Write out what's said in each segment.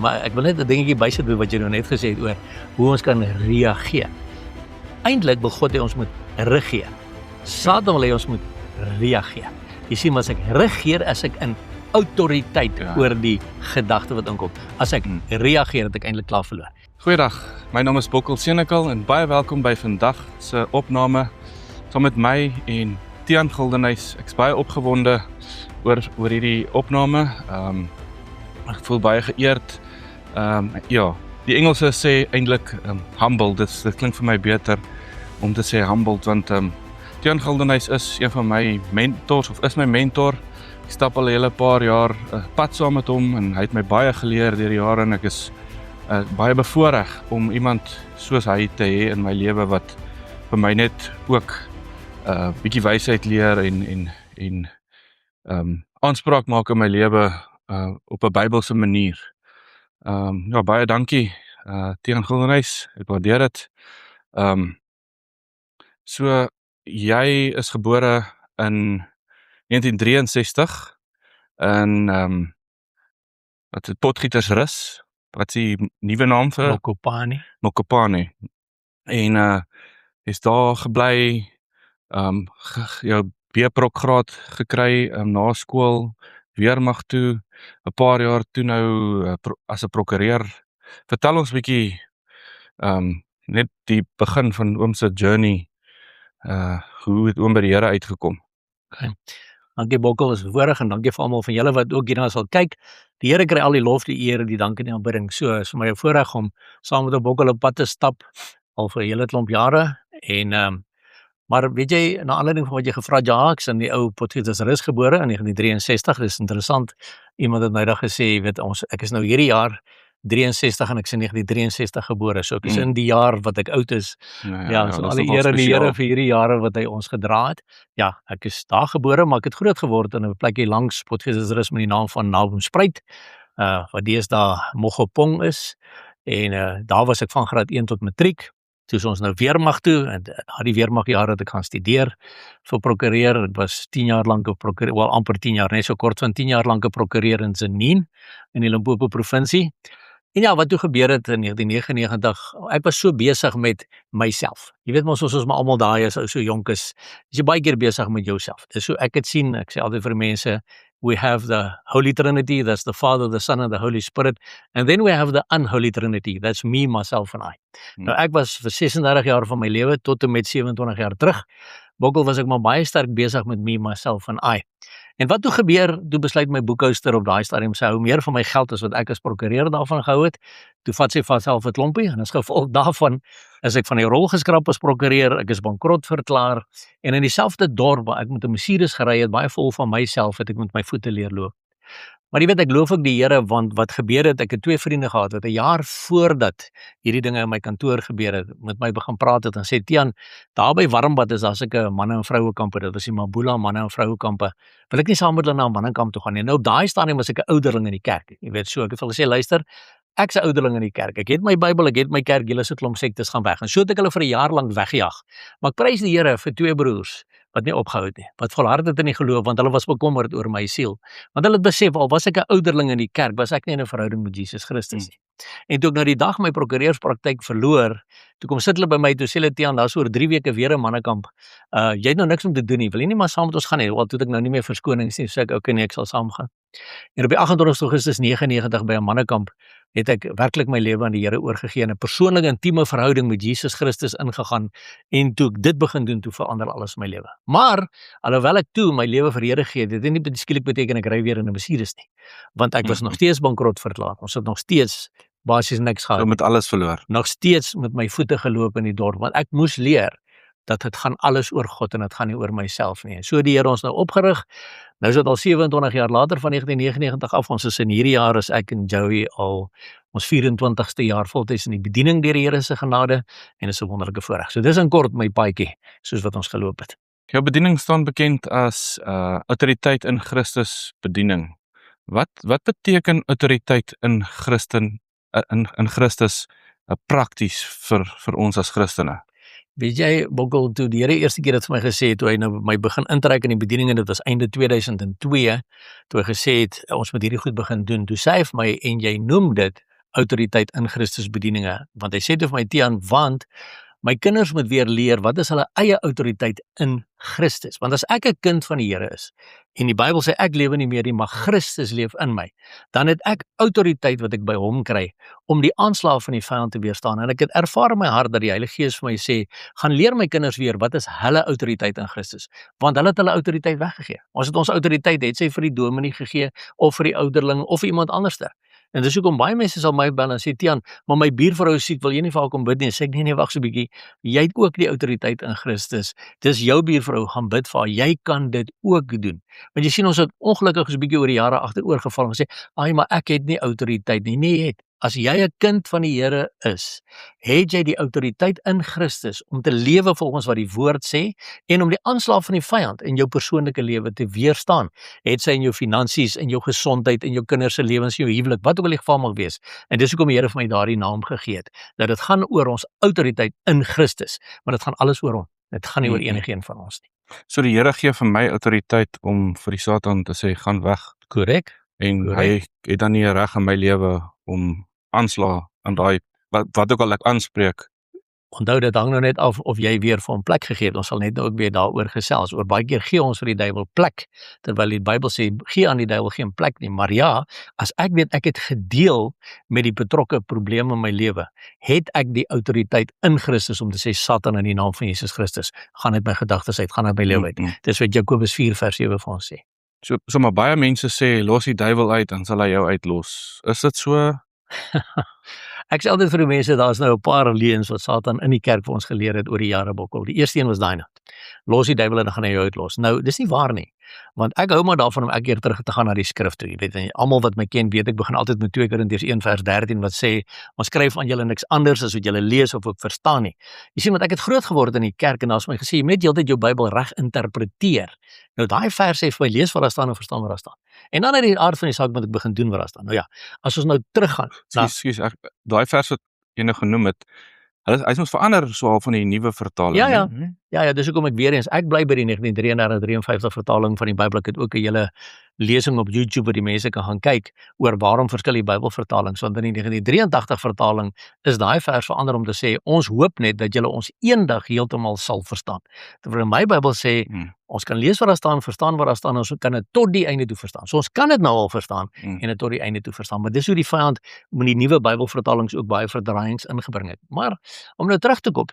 Maar ek wil net 'n dingetjie bysit by wat jy nou net gesê het oor hoe ons kan reageer. Eintlik wil God hê ons moet regeer. Satan wil hê ons moet reageer. Jy sien, as ek regeer, as ek in autoriteit oor die gedagte wat inkom. As ek reageer, het ek eintlik klaar verloor. Goeiedag, my naam is Bokkel Senekal en baie welkom by vandag se opname saam met my en Tiaan Gildenhuys. Ek is baie opgewonde oor hierdie opname. Ek voel baie geëerd. Die Engelse sê eintlik humble. Dit klink vir my beter om te sê humbled, want Tiaan Gildenhuys is een van my mentors, of is my mentor. Ek stap al 'n hele paar jaar pad saam met hom en hy het my baie geleer deur die jare en ek is baie bevoorreg om iemand soos hy te hê in my lewe wat vir my net ook bietjie wysheid leer en aanspraak maak in my lewe op 'n Bybelse manier. Baie dankie Tiaan Gildenhuys, ek waardeer dit. So jy is gebore in 1963 in wat is Potgietersrus? Wat is die nuwe naam vir? Mokopane. En is daar gebly, jou B-prokgraad gekry na skool, weermag toe, 'n paar jaar toe nou as 'n prokureur. Vertel ons 'n bietjie net die begin van oom se journey, hoe het oom by die Here uitgekom? Okay. Dankie Bokkel, is voorreg en dankie vir almal van julle wat ook hierna sal kyk. Die Here kry al die lof, die eer, die dank en die aanbidding. So is vir my 'n voorreg om saam met Bokkel op pad te stap al vir 'n hele klomp jare. En maar weet jy, na aanleiding van wat jy gevra het, ja, ek is in die ou Potgietersrus gebore in 1963. Dis interessant. Iemand het my dag gesê, weet ons, ek is nou hierdie jaar 63 en ek is in 1963 gebore. So ek is in die jaar wat ek oud is. So alle eer aan die Here vir hierdie jare wat hy ons gedra het. Ja, ek is daar gebore, maar ek het groot geword in 'n plekkie langs Potgietersrus met die naam van Naboomspruit, wat deesdae Mokopong is. En daar was ek van graad 1 tot matriek. Toe is ons nou weermag toe, en na die weermagjare het ek gaan studeer vir prokureur. Ek was 10 jaar lank 'n prokureur, wel amper 10 jaar, net so kort van 10 jaar lank 'n prokureur in Zenien in die Limpopo provinsie. En ja, wat toe gebeur het in 1999, ek was so besig met myself. Jy weet mos, ons is maar almal daai as ou so jonk is jy baie keer besig met jouself. Dis so ek het sien, ek sê altyd vir mense, we have the Holy Trinity, that's the Father, the Son and the Holy Spirit, and then we have the unholy Trinity, that's me, myself and I. Nou ek was vir 36 jaar van my lewe tot en met 27 jaar terug. Bokkel was ek maar baie sterk besig met me, myself and I. En wat toe gebeur, toe besluit my boekhouster op daai stadium, sy hou meer van my geld as wat ek as prokureur daarvan gehou het. Toe vat sy van self 'n klompie, en as gevolg daarvan is ek van die rol geskraap as prokureur, ek is bankrot verklaar, en in dieselfde dorp waar ek met 'n Mercedes gery het, baie vol van myself, het ek met my voete leer loop. Maar jy weet, ek loof ook die Here, want wat gebeur het, ek het 2 vriende gehad, wat 'n jaar voordat hierdie dinge in my kantoor gebeur het, met my begin praat het, en sê, Tiaan, daar by Warmbad is daar sulke manne en vroue kampe, dit was die Mabula manne en vroue kampe, wil ek nie saam met hulle na 'n mannenkamp toe gaan nie. Nou op daai stadium was ek 'n ouderling in die kerk, jy weet, so ek het hulle gesê, luister, ek's 'n ouderling in die kerk, ek het my Bybel, ek het my kerk, julle se klomp sektes gaan weg, en so het ek hulle vir 'n jaar lank weggejaag. Maar ek prys die Here vir 2 broers, wat nie opgehou het nie, wat volhard het in die geloof, want hulle was bekommerd oor my siel. Want hulle het besef, al was ek 'n ouderling in die kerk, was ek nie in 'n verhouding met Jesus Christus nie. En toe ek nou die dag my prokureurspraktyk verloor, toe kom sit hulle by my, toe sê hulle, Tiaan, daar's oor 3 weke weer 'n mannekamp. Jy het nou niks om te doen nie, wil jy nie maar saam met ons gaan nie? Wel, toe het ek nou nie meer verskonings nie, so ek, okay nee, ek sal saamgaan. En op die 28 Augustus 99 by 'n mannekamp, het ek werklik my lewe aan die Here oorgegee en 'n persoonlike intieme verhouding met Jesus Christus ingegaan, en toe ek dit begin doen, toe verander alles in my lewe. Maar, alhoewel ek toe my lewe vir die Here gee, dit het nie skielik beteken ek ry weer in 'n Mercedes nie, want ek was nog steeds bankrot verklaar, ons het nog steeds basies niks gehad. So met alles verloor. Nog steeds met my voete geloop in die dorp, want ek moes leer, dat het gaan alles oor God en het gaan nie oor myself nie. En so die Here ons nou opgerig. Nou is dit al 27 jaar later van 1999 af. Ons is in hierdie jaar is ek en Joey al ons 24ste jaar voltyds in die bediening deur die Here se genade, en is 'n wonderlike voorreg. So dis in kort my paadjie soos wat ons geloop het. Jou bediening staan bekend as autoriteit in Christus bediening. Wat beteken autoriteit in Christus prakties vir ons as Christene? Weet jy, Bokkel, toe die Here eerste keer dit vir my gesê het, toe hy nou my begin intrek in die bediening, en dit was einde 2002, toe hy gesê het, ons moet hierdie goed begin doen, toe sê hy vir my, en jy noem dit autoriteit in Christus bedieninge. Want hy sê vir my, Tiaan, want my kinders moet weer leer wat is hulle eie autoriteit in Christus. Want as ek 'n kind van die Here is, en die Bybel sê ek lewe nie meer nie, maar Christus leef in my, dan het ek autoriteit wat ek by hom kry, om die aanslae van die vyand te weerstaan. En ek het ervaar in my hart dat die Heilige Gees vir my sê, gaan leer my kinders weer, wat is hulle autoriteit in Christus? Want hulle het hulle autoriteit weggegee. Ons het ons autoriteit, het sy vir die dominee gegee, of vir die ouderling, of iemand anderste. En dis hoekom baie mense sal my bel en sê, Tiaan, maar my buurvrou is siek, wil jy nie vir haar kom bid nie? Sê ek, nee, wag so 'n bietjie, jy het ook die autoriteit in Christus. Dis jou buurvrou, gaan bid vir haar, jy kan dit ook doen. Want jy sien, ons het ongelukkig so 'n bietjie oor die jare agteroor geval en gesê, ai, maar ek het nie autoriteit nie. Nee, jy het. As jy 'n kind van die Here is, het jy die autoriteit in Christus om te lewe volgens wat die woord sê en om die aanslag van die vyand in jou persoonlike lewe te weerstaan. Het sy in jou finansies, in jou gesondheid, in jou kinders se lewens, in jou huwelik, wat ook al die geval mag wees. En dis hoekom die Here vir my daardie naam gegee het, dat dit gaan oor ons autoriteit in Christus, maar dit gaan alles oor hom. Dit gaan nie oor enigeen van ons nie. So die Here gee vir my autoriteit om vir die Satan te sê, gaan weg. Korrek. En hy het dan nie 'n reg in my lewe om aansla aan daai wat ook al ek aanspreek. Onthou, dit hang nou net af of jy weer vir hom plek gegee het. Ons sal net nou ook weer daaroor gesels. Oor baie keer gee ons vir die duiwel plek, terwyl die Bybel sê, gee aan die duiwel geen plek nie. Maar ja, as ek weet ek het gedeel met die betrokke probleme in my lewe, het ek die autoriteit in Christus om te sê, Satan, in die naam van Jesus Christus, gaan uit my gedagtes uit, gaan uit my lewe uit. Dis wat Jakobus 4 vers 7 vir ons sê. So maar baie mense sê, los die duiwel uit, dan sal hy jou uitlos. Is dit so? Ek sê altyd vir die mense, daar is nou 'n paar leuns wat Satan in die kerk vir ons geleer het oor die jare, Bokkel. Die eerste een was daai nou. Los die duiwel en dan gaan hy jou uitlos. Nou, dis nie waar nie. Want ek hou maar daarvan om elke keer terug te gaan na die skrif toe. Jy weet, en almal wat my ken weet, ek begin altyd met 2 Korintiërs 1 vers 13 wat sê, ons skryf aan julle niks anders as wat julle lees of ook verstaan nie. Jy sien, want ek het groot geword in die kerk en daar is my gesê, jy moet net heeltyd jou Bybel reg interpreteer. Nou daai vers sê vir my, lees wat daar staan en verstaan wat daar staan. En dan uit die aard van die saak moet ek begin doen wat daar staan. Nou ja, as ons nou teruggaan. Ekskuus, daai vers wat jy nou genoem het, hy moet verander so al van die nuwe vertaling. Ja, dis hoekom ek weer eens, ek bly by die 1933-53 vertaling van die Bybel. Ek het ook 'n hele lesing op YouTube waar die mense kan gaan kyk oor waarom verskil die Bybelvertalings. Want in die 1983 vertaling is daai vers verander om te sê, ons hoop net dat julle ons eendag heeltemal sal verstaan. Terwyl my Bybel sê, ons kan lees wat daar staan, verstaan wat daar staan, ons kan dit tot die einde toe verstaan. So ons kan dit nou al verstaan en dit tot die einde toe verstaan. Maar dis hoe die vyand met die nuwe Bybelvertalings ook baie verdraaiings ingebring het. Maar om nou terug te kom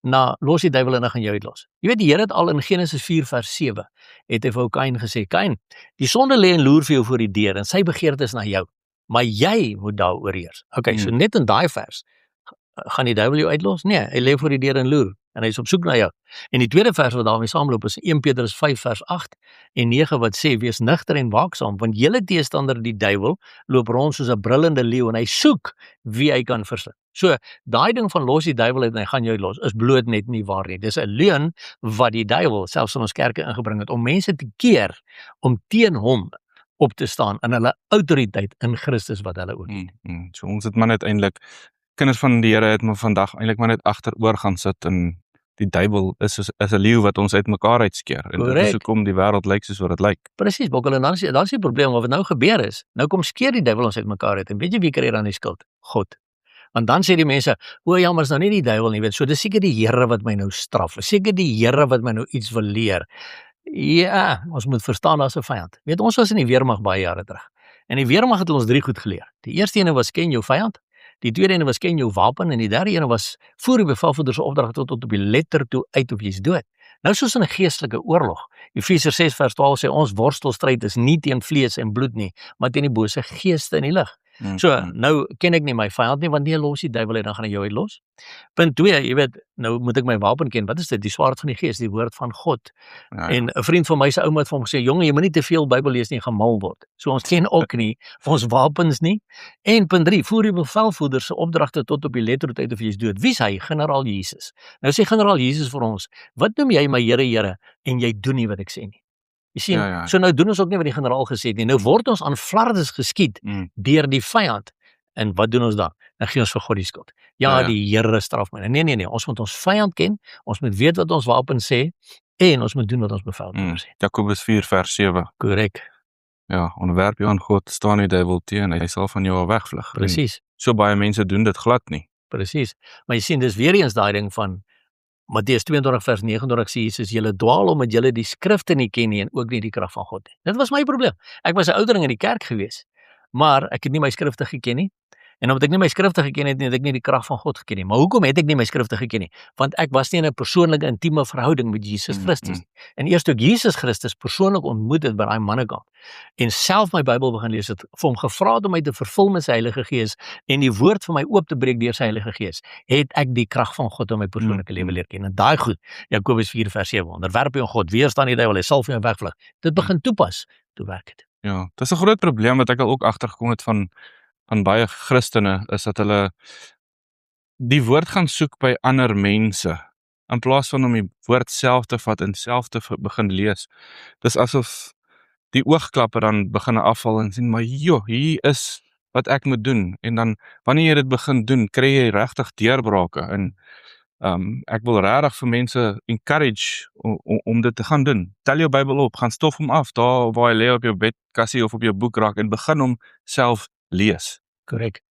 na los die duiwel en dan gaan jy uitlos. Jy weet, die Here het al in Genesis 4 vers 7 het hy vir Kain gesê, Kain, die sonde lê en loer vir jou voor die deur en sy begeerte is na jou, maar jy moet daaroor heers. Okay, so net in daai vers gaan die duiwel jou uitlos? Nee, hy lê voor die deur en loer en hy is op soek na jou. En die tweede vers wat daarmee saamloop is 1 Petrus 5 vers 8 en 9 wat sê, wees nugter en waaksaam, want julle teestander die duiwel loop rond soos 'n brullende leeu en hy soek wie hy kan verslind. So, daai ding van los die duiwel uit en hy gaan jou los, is bloot net nie waar nie. Dis 'n leuen wat die duiwel selfs in ons kerke ingebring het, om mense te keer om teen hom op te staan in hulle autoriteit in Christus wat hulle ook het. So ons het maar net eintlik, kinders van die Here het maar vandag eintlik maar net agteroor gaan sit en die duiwel is 'n leeu wat ons uitmekaar uitskeer. En dit is hoekom die wêreld lyk soos wat dit lyk. Presies, Bokkel, en dan is die probleem, wat nou gebeur is, nou kom skeer die duiwel ons uitmekaar uit, en weet jy wie kry dan die skuld? God. Want dan sê die mense, o ja, maar is nou nie die duiwel nie, weet, so dis seker die Here wat my nou straf, is seker die Here wat my nou iets wil leer. Ja, ons moet verstaan daar's 'n vyand. Weet, ons was in die weermag baie jare terug, en die weermag het ons 3 goed geleer. Die eerste ene was, ken jou vyand, die tweede ene was, ken jou wapen, en die derde ene was, voer die bevelvoerder se opdrag tot op die letter toe uit of jy's dood. Nou soos in 'n geestelike oorlog. Efesiërs 6 vers 12 sê, ons worstelstryd is nie teen vlees en bloed nie, maar teen die bose geeste in die lig. So, nou ken ek nie my vyand nie, want nie los die duiwel uit, dan gaan hy jou uitlos. Punt 2, jy weet, nou moet ek my wapen ken. Wat is dit? Die swaard van die gees, die woord van God. Ja. En 'n vriend van my se ouma het vir hom gesê, jonge, jy moet nie te veel Bybel lees nie, gaan mal word. So ons ken ook nie ons wapens nie. En punt 3, voer die bevelvoerder se opdragte tot op die letter uit of jy is dood. Wie is hy? Generaal Jesus. Nou sê Generaal Jesus vir ons, wat noem jy my Here, Here, en jy doen nie wat ek sê nie. Jy sien, so nou doen ons ook nie wat die generaal gesê het nie. Nou word ons aan flardes geskiet deur die vyand. En wat doen ons dan? Dan gee ons vir God die skuld. Ja, die Here straf my. Nee, ons moet ons vyand ken, ons moet weet wat ons wapen sê, en ons moet doen wat ons bevelvoerder sê. Jakobus 4 vers 7. Korrek. Ja, onderwerp jou aan God, staan die duiwel teen, hy sal van jou wegvlug. En Presies, so baie mense doen dit glad nie. presies. Maar jy sien, dis weer eens daai ding van Matteus 22 vers 29 sê Jesus, julle dwaal omdat julle die skrifte nie ken nie en ook nie die krag van God nie. Dit was my probleem. Ek was 'n ouderling in die kerk gewees, maar ek het nie my skrifte geken nie. En omdat ek nie my skrifte geken het nie, het ek nie die krag van God geken nie. Maar hoekom het ek nie my skrifte geken nie? Want ek was nie in 'n persoonlike intieme verhouding met Jesus Christus nie. En eers toe ek Jesus Christus persoonlik ontmoet het by daai mannekamp en self my Bybel begin lees het, vir hom gevra het om my te vervul met sy Heilige Gees en die woord vir my oop te breek deur sy Heilige Gees, het ek die krag van God in my persoonlike lewe leer ken. En daai goed, Jakobus 4 vers 7, onderwerp jou aan God, weerstaan die duiwel, hy sal van jou wegvlug. Dit begin toepas, toe werk dit. Ja, dis 'n groot probleem wat ek al ook agtergekom het van baie Christene, is dat hulle die woord gaan soek by ander mense, in plaas van om die woord self te vat en self te begin lees. Dis asof die oogklappe dan begin afval en sien, maar joh, hier is wat ek moet doen. En dan, wanneer jy dit begin doen, kry jy regtig deurbrake. En ek wil regtig vir mense encourage om dit te gaan doen. Tel jou Bybel op, gaan stof hom af, daar waar hy lê op jou bedkassie of op jou boekrak, en begin hom self lees. Korrek.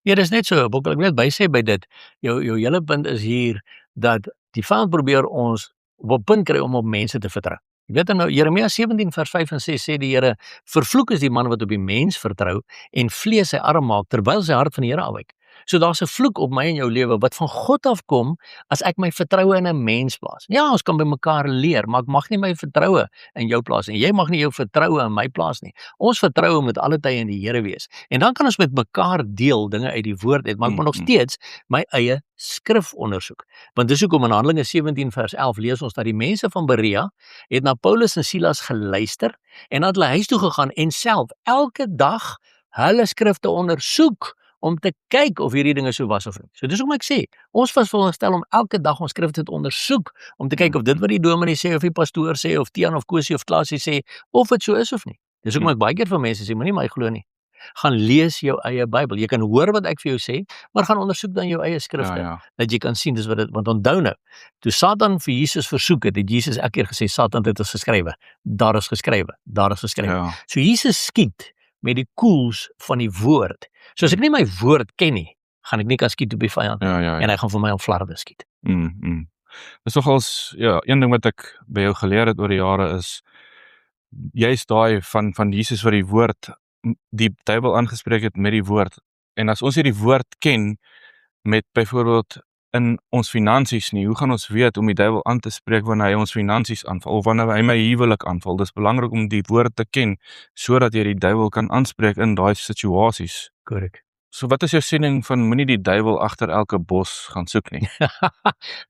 Ja, dis net so, ek wil net bysê by dit, jou hele punt is hier, dat die vyand probeer ons op 'n punt kry om op mense te vertrou. Jy weet nou, Jeremia 17 vers 5 en 6 sê die Here, vervloek is die man wat op die mens vertrou en vlees sy arm maak, terwyl sy hart van die Here afwyk. So daar's 'n vloek op my en jou lewe wat van God afkom as ek my vertroue in 'n mens plaas. Ja, ons kan by mekaar leer, maar ek mag nie my vertroue in jou plaas nie. Jy mag nie jou vertroue in my plaas nie. Ons vertroue moet alle tye in die Here wees. En dan kan ons met mekaar deel dinge uit die woord uit, maar ek moet nog steeds my eie skrif ondersoek. Want dis hoekom in Handelinge 17 vers 11 lees ons dat die mense van Berea het na Paulus en Silas geluister en het hulle huis toe gegaan en self elke dag hulle skrifte ondersoek om te kyk of hierdie dinge so was of nie. So dis hoekom ek sê, ons was veronderstel om elke dag ons skrifte te ondersoek, om te kyk of dit wat die dominee sê, of die pastoor sê, of Tiaan of Kosie of Klasie sê, of dit so is of nie. Dis hoekom ek baie keer vir mense sê, moenie my glo nie. Gaan lees jou eie Bybel. Jy kan hoor wat ek vir jou sê, maar gaan ondersoek dan jou eie skrifte, dat jy kan sien dis wat dit, want onthou nou, toe Satan vir Jesus versoek het Jesus elke keer gesê, Satan, dit is geskrywe, daar is geskrywe, daar is geskrywe. Ja. So Jesus skiet met die koels van die woord. So as ek nie my woord ken nie, gaan ek nie kan skiet op die vyand, en hy gaan vir my op flarde skiet. Dis nogals, een ding wat ek by jou geleer het oor die jare is, juist daai van Jesus wat die woord, die duiwel aangespreek het met die woord, en as ons hierdie woord ken, met byvoorbeeld in ons finansies nie, hoe gaan ons weet om die duiwel aan te spreek wanneer hy ons finansies aanval, of wanneer hy my huwelik aanval? Dis belangrik om die woord te ken, sodat jy die duiwel kan aanspreek in daai situasies. Korrek. So wat is jou siening van moenie die duiwel agter elke bos gaan soek nie?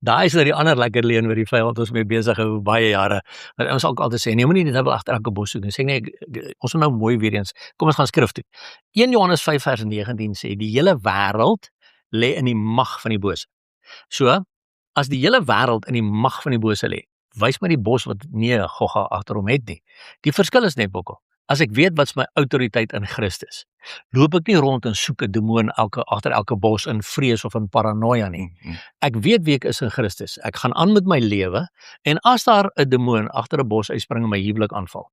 Daai is nou die ander lekker leen wat die vyand ons mee besig hou baie jare. Want ons sal altyd sê, nee, moenie die duiwel agter elke bos soek nie. Sê nee, ons moet nou mooi weer eens, kom ons gaan skrif toe. 1 Johannes 5 vers 19 sê, die hele wêreld lê in die mag van die bose. So, as die hele wêreld in die mag van die bose lê, wys my die bos wat nie 'n gogga agter hom het nie. Die verskil is net, Bokkel, as ek weet wat's my autoriteit in Christus, loop ek nie rond en soek 'n demoon agter elke bos in vrees of in paranoia nie. Ek weet wie ek is in Christus. Ek gaan aan met my lewe, en as daar 'n demoon agter 'n bos uitspring en my huwelik aanval,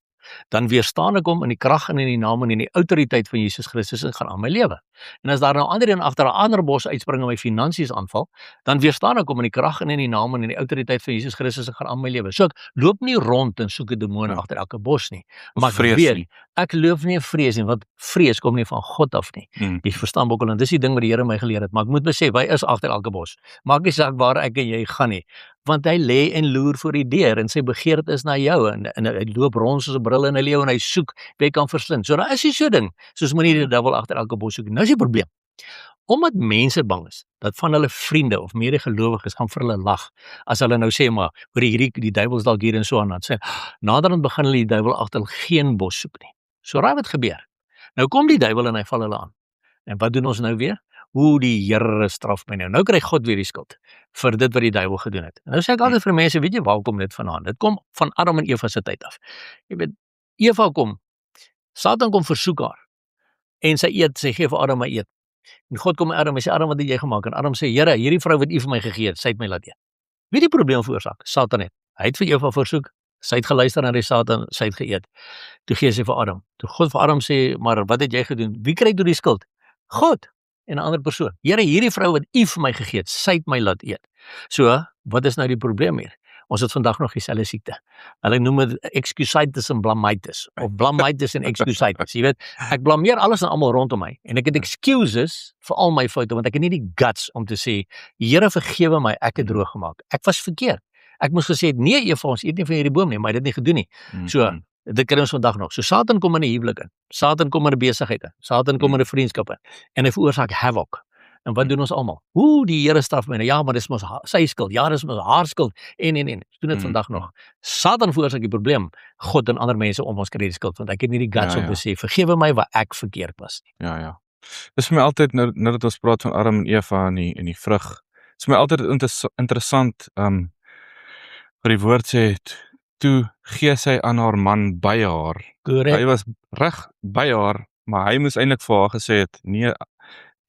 dan weerstaan ek hom in die krag en in die naam en in die autoriteit van Jesus Christus en gaan aan my lewe. En as daar nou ander een agter 'n ander bos uitspring en my finansies aanval, dan weerstaan ek hom in die krag en in die naam en in die autoriteit van Jesus Christus en gaan aan my lewe. So ek loop nie rond en soek 'n demoon agter elke bos nie. Maar ek weet, ek loop nie in vrees nie, want vrees kom nie van God af nie. Jy verstaan, Bokkel, en dis die ding wat die Here my geleer het, maar ek moet besef, hy is agter elke bos. Maak nie saak waar ek en jy gaan nie, want hy lê en loer voor die deur en sy begeerte is na jou, en hy loop rond soos 'n bril in 'n leeu en hy soek wie hy kan verslind. So daar is nie so ding soos moenie die duiwel agter elke bos soek nie. Nou is die probleem, omdat mense bang is dat van hulle vriende of medegelowiges gaan vir hulle lag as hulle nou sê, maar hoor die duiwel is dalk hier en so aan, dan sê naderhand begin hulle die duiwel agter geen bos soek nie. So raai wat gebeur. Nou kom die duiwel en hy val hulle aan. En wat doen ons nou weer? Die Here straf my nou. Nou kry God weer die skuld vir dit wat die duiwel gedoen het. En nou sê ek altyd vir mense, weet jy waar kom dit vandaan? Dit kom van Adam en Eva se tyd af. Jy weet, Eva kom, Satan kom versoek haar, en sy gee vir Adam 'n eet. En God kom by Adam en sê, Adam, wat het jy gemaak? En Adam sê, Here, hierdie vrou wat u vir my gegee het, sy het my laat eet. Wie die probleem veroorsaak? Satan het. Hy het vir Eva versoek, Sy het geluister na die Satan, sy het geëet. Toe gee sy vir Adam. Toe God vir Adam sê, maar wat het jy gedoen? Wie kry toe die skuld? God en 'n ander persoon. Here, hierdie vrou wat U vir my gegee het, sy het my laat eet. So, wat is nou die probleem hier? Ons het vandag nog dieselfde siekte. Hulle noem dit excusitis en blamitis, of blamitis en excusitis. Jy weet, ek blameer alles en almal rondom my en ek het excuses vir al my foute want ek het nie die guts om te sê, Here vergewe my, ek het droog gemaak. Ek was verkeerd. Ek moes gesê het, nee Eva, ons eet nie van hierdie boom nie, maar hy het dit nie gedoen nie. So, dit kry ons vandag nog. So Satan kom in 'n huwelik in. Satan kom in 'n besigheid in. Satan kom in 'n vriendskap in. En hy veroorsaak havoc. En wat doen ons almal? Die Here straf my. Ja, maar dis mos sy skuld. Ja, dis mos haar skuld. En. Doen dit vandag nog. Satan veroorsaak die probleem. God en ander mense om ons kry die skuld, want ek het nie die guts om te sê, vergewe my waar ek verkeerd was. Ja. Dis vir my altyd, nou dat ons praat van Adam en Eva en die vrug, is vir my altyd interessant, wat die woord sê, toe gee sy aan haar man by haar. Correct. Hy was reg by haar, maar hy moes eintlik vir haar gesê het, nee,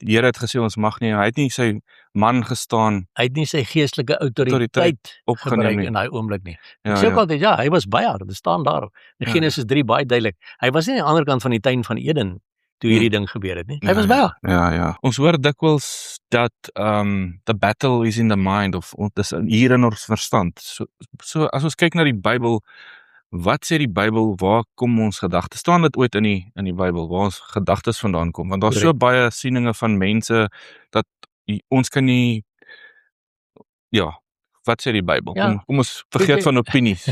die Here het gesê ons mag nie, hy het nie sy man gestaan. Hy het nie sy geestelike autoriteit opgebruik in daai oomblik nie. Ek sê ook altyd, hy was by haar, dit staan daar. In Genesis 3 baie duidelik. Hy was nie aan die ander kant van die tuin van Eden toe hierdie ding gebeur het nie. Hy was by haar. Ja. Ons hoor dikwels dat the battle is in the mind, of dis hier in ons verstand. So as ons kyk na die Bybel, wat sê die Bybel, waar kom ons gedagtes? Staan dit ooit in die Bybel, waar ons gedagtes vandaan kom? Want daar's so baie sieninge van mense, dat ons kan nie, wat sê die Bybel? Kom ons vergeet van opinies.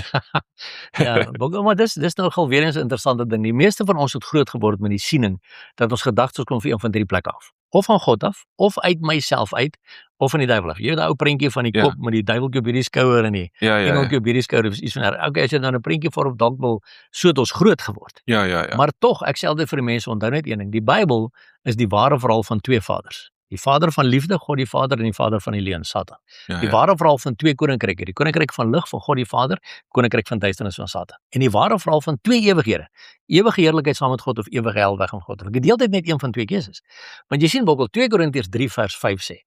Maar dis nogal weer eens 'n interessante ding. Die meeste van ons het groot geword met die siening, dat ons gedagtes kom van een van 3 plekke af. Of van God af, of uit myself uit, of van die duiwel af. Jy weet daai ou prentjie van die kop met die duiweltjie op hierdie skouer en die engeltjie op hierdie skouer, is iets van okay, as jy nou 'n prentjie vorm dalk wil, so het ons groot geword. Ja. Maar tog, ek sê altyd vir die mense, onthou net een ding, die Bybel is die ware verhaal van 2 vaders. Die Vader van liefde, God die Vader, en die Vader van die leuen, Satan. Die ware verhaal van 2 koninkryke, die koninkryk van lig van God die Vader, koninkryk van duisternis van Satan. En die ware verhaal van 2 ewighede, ewige heerlikheid saam met God of ewige hel weg van God. Ek het deeltyd net een van 2 keuses. Want jy sien Bokkel, 2 Korintiërs 3 vers 5 sê,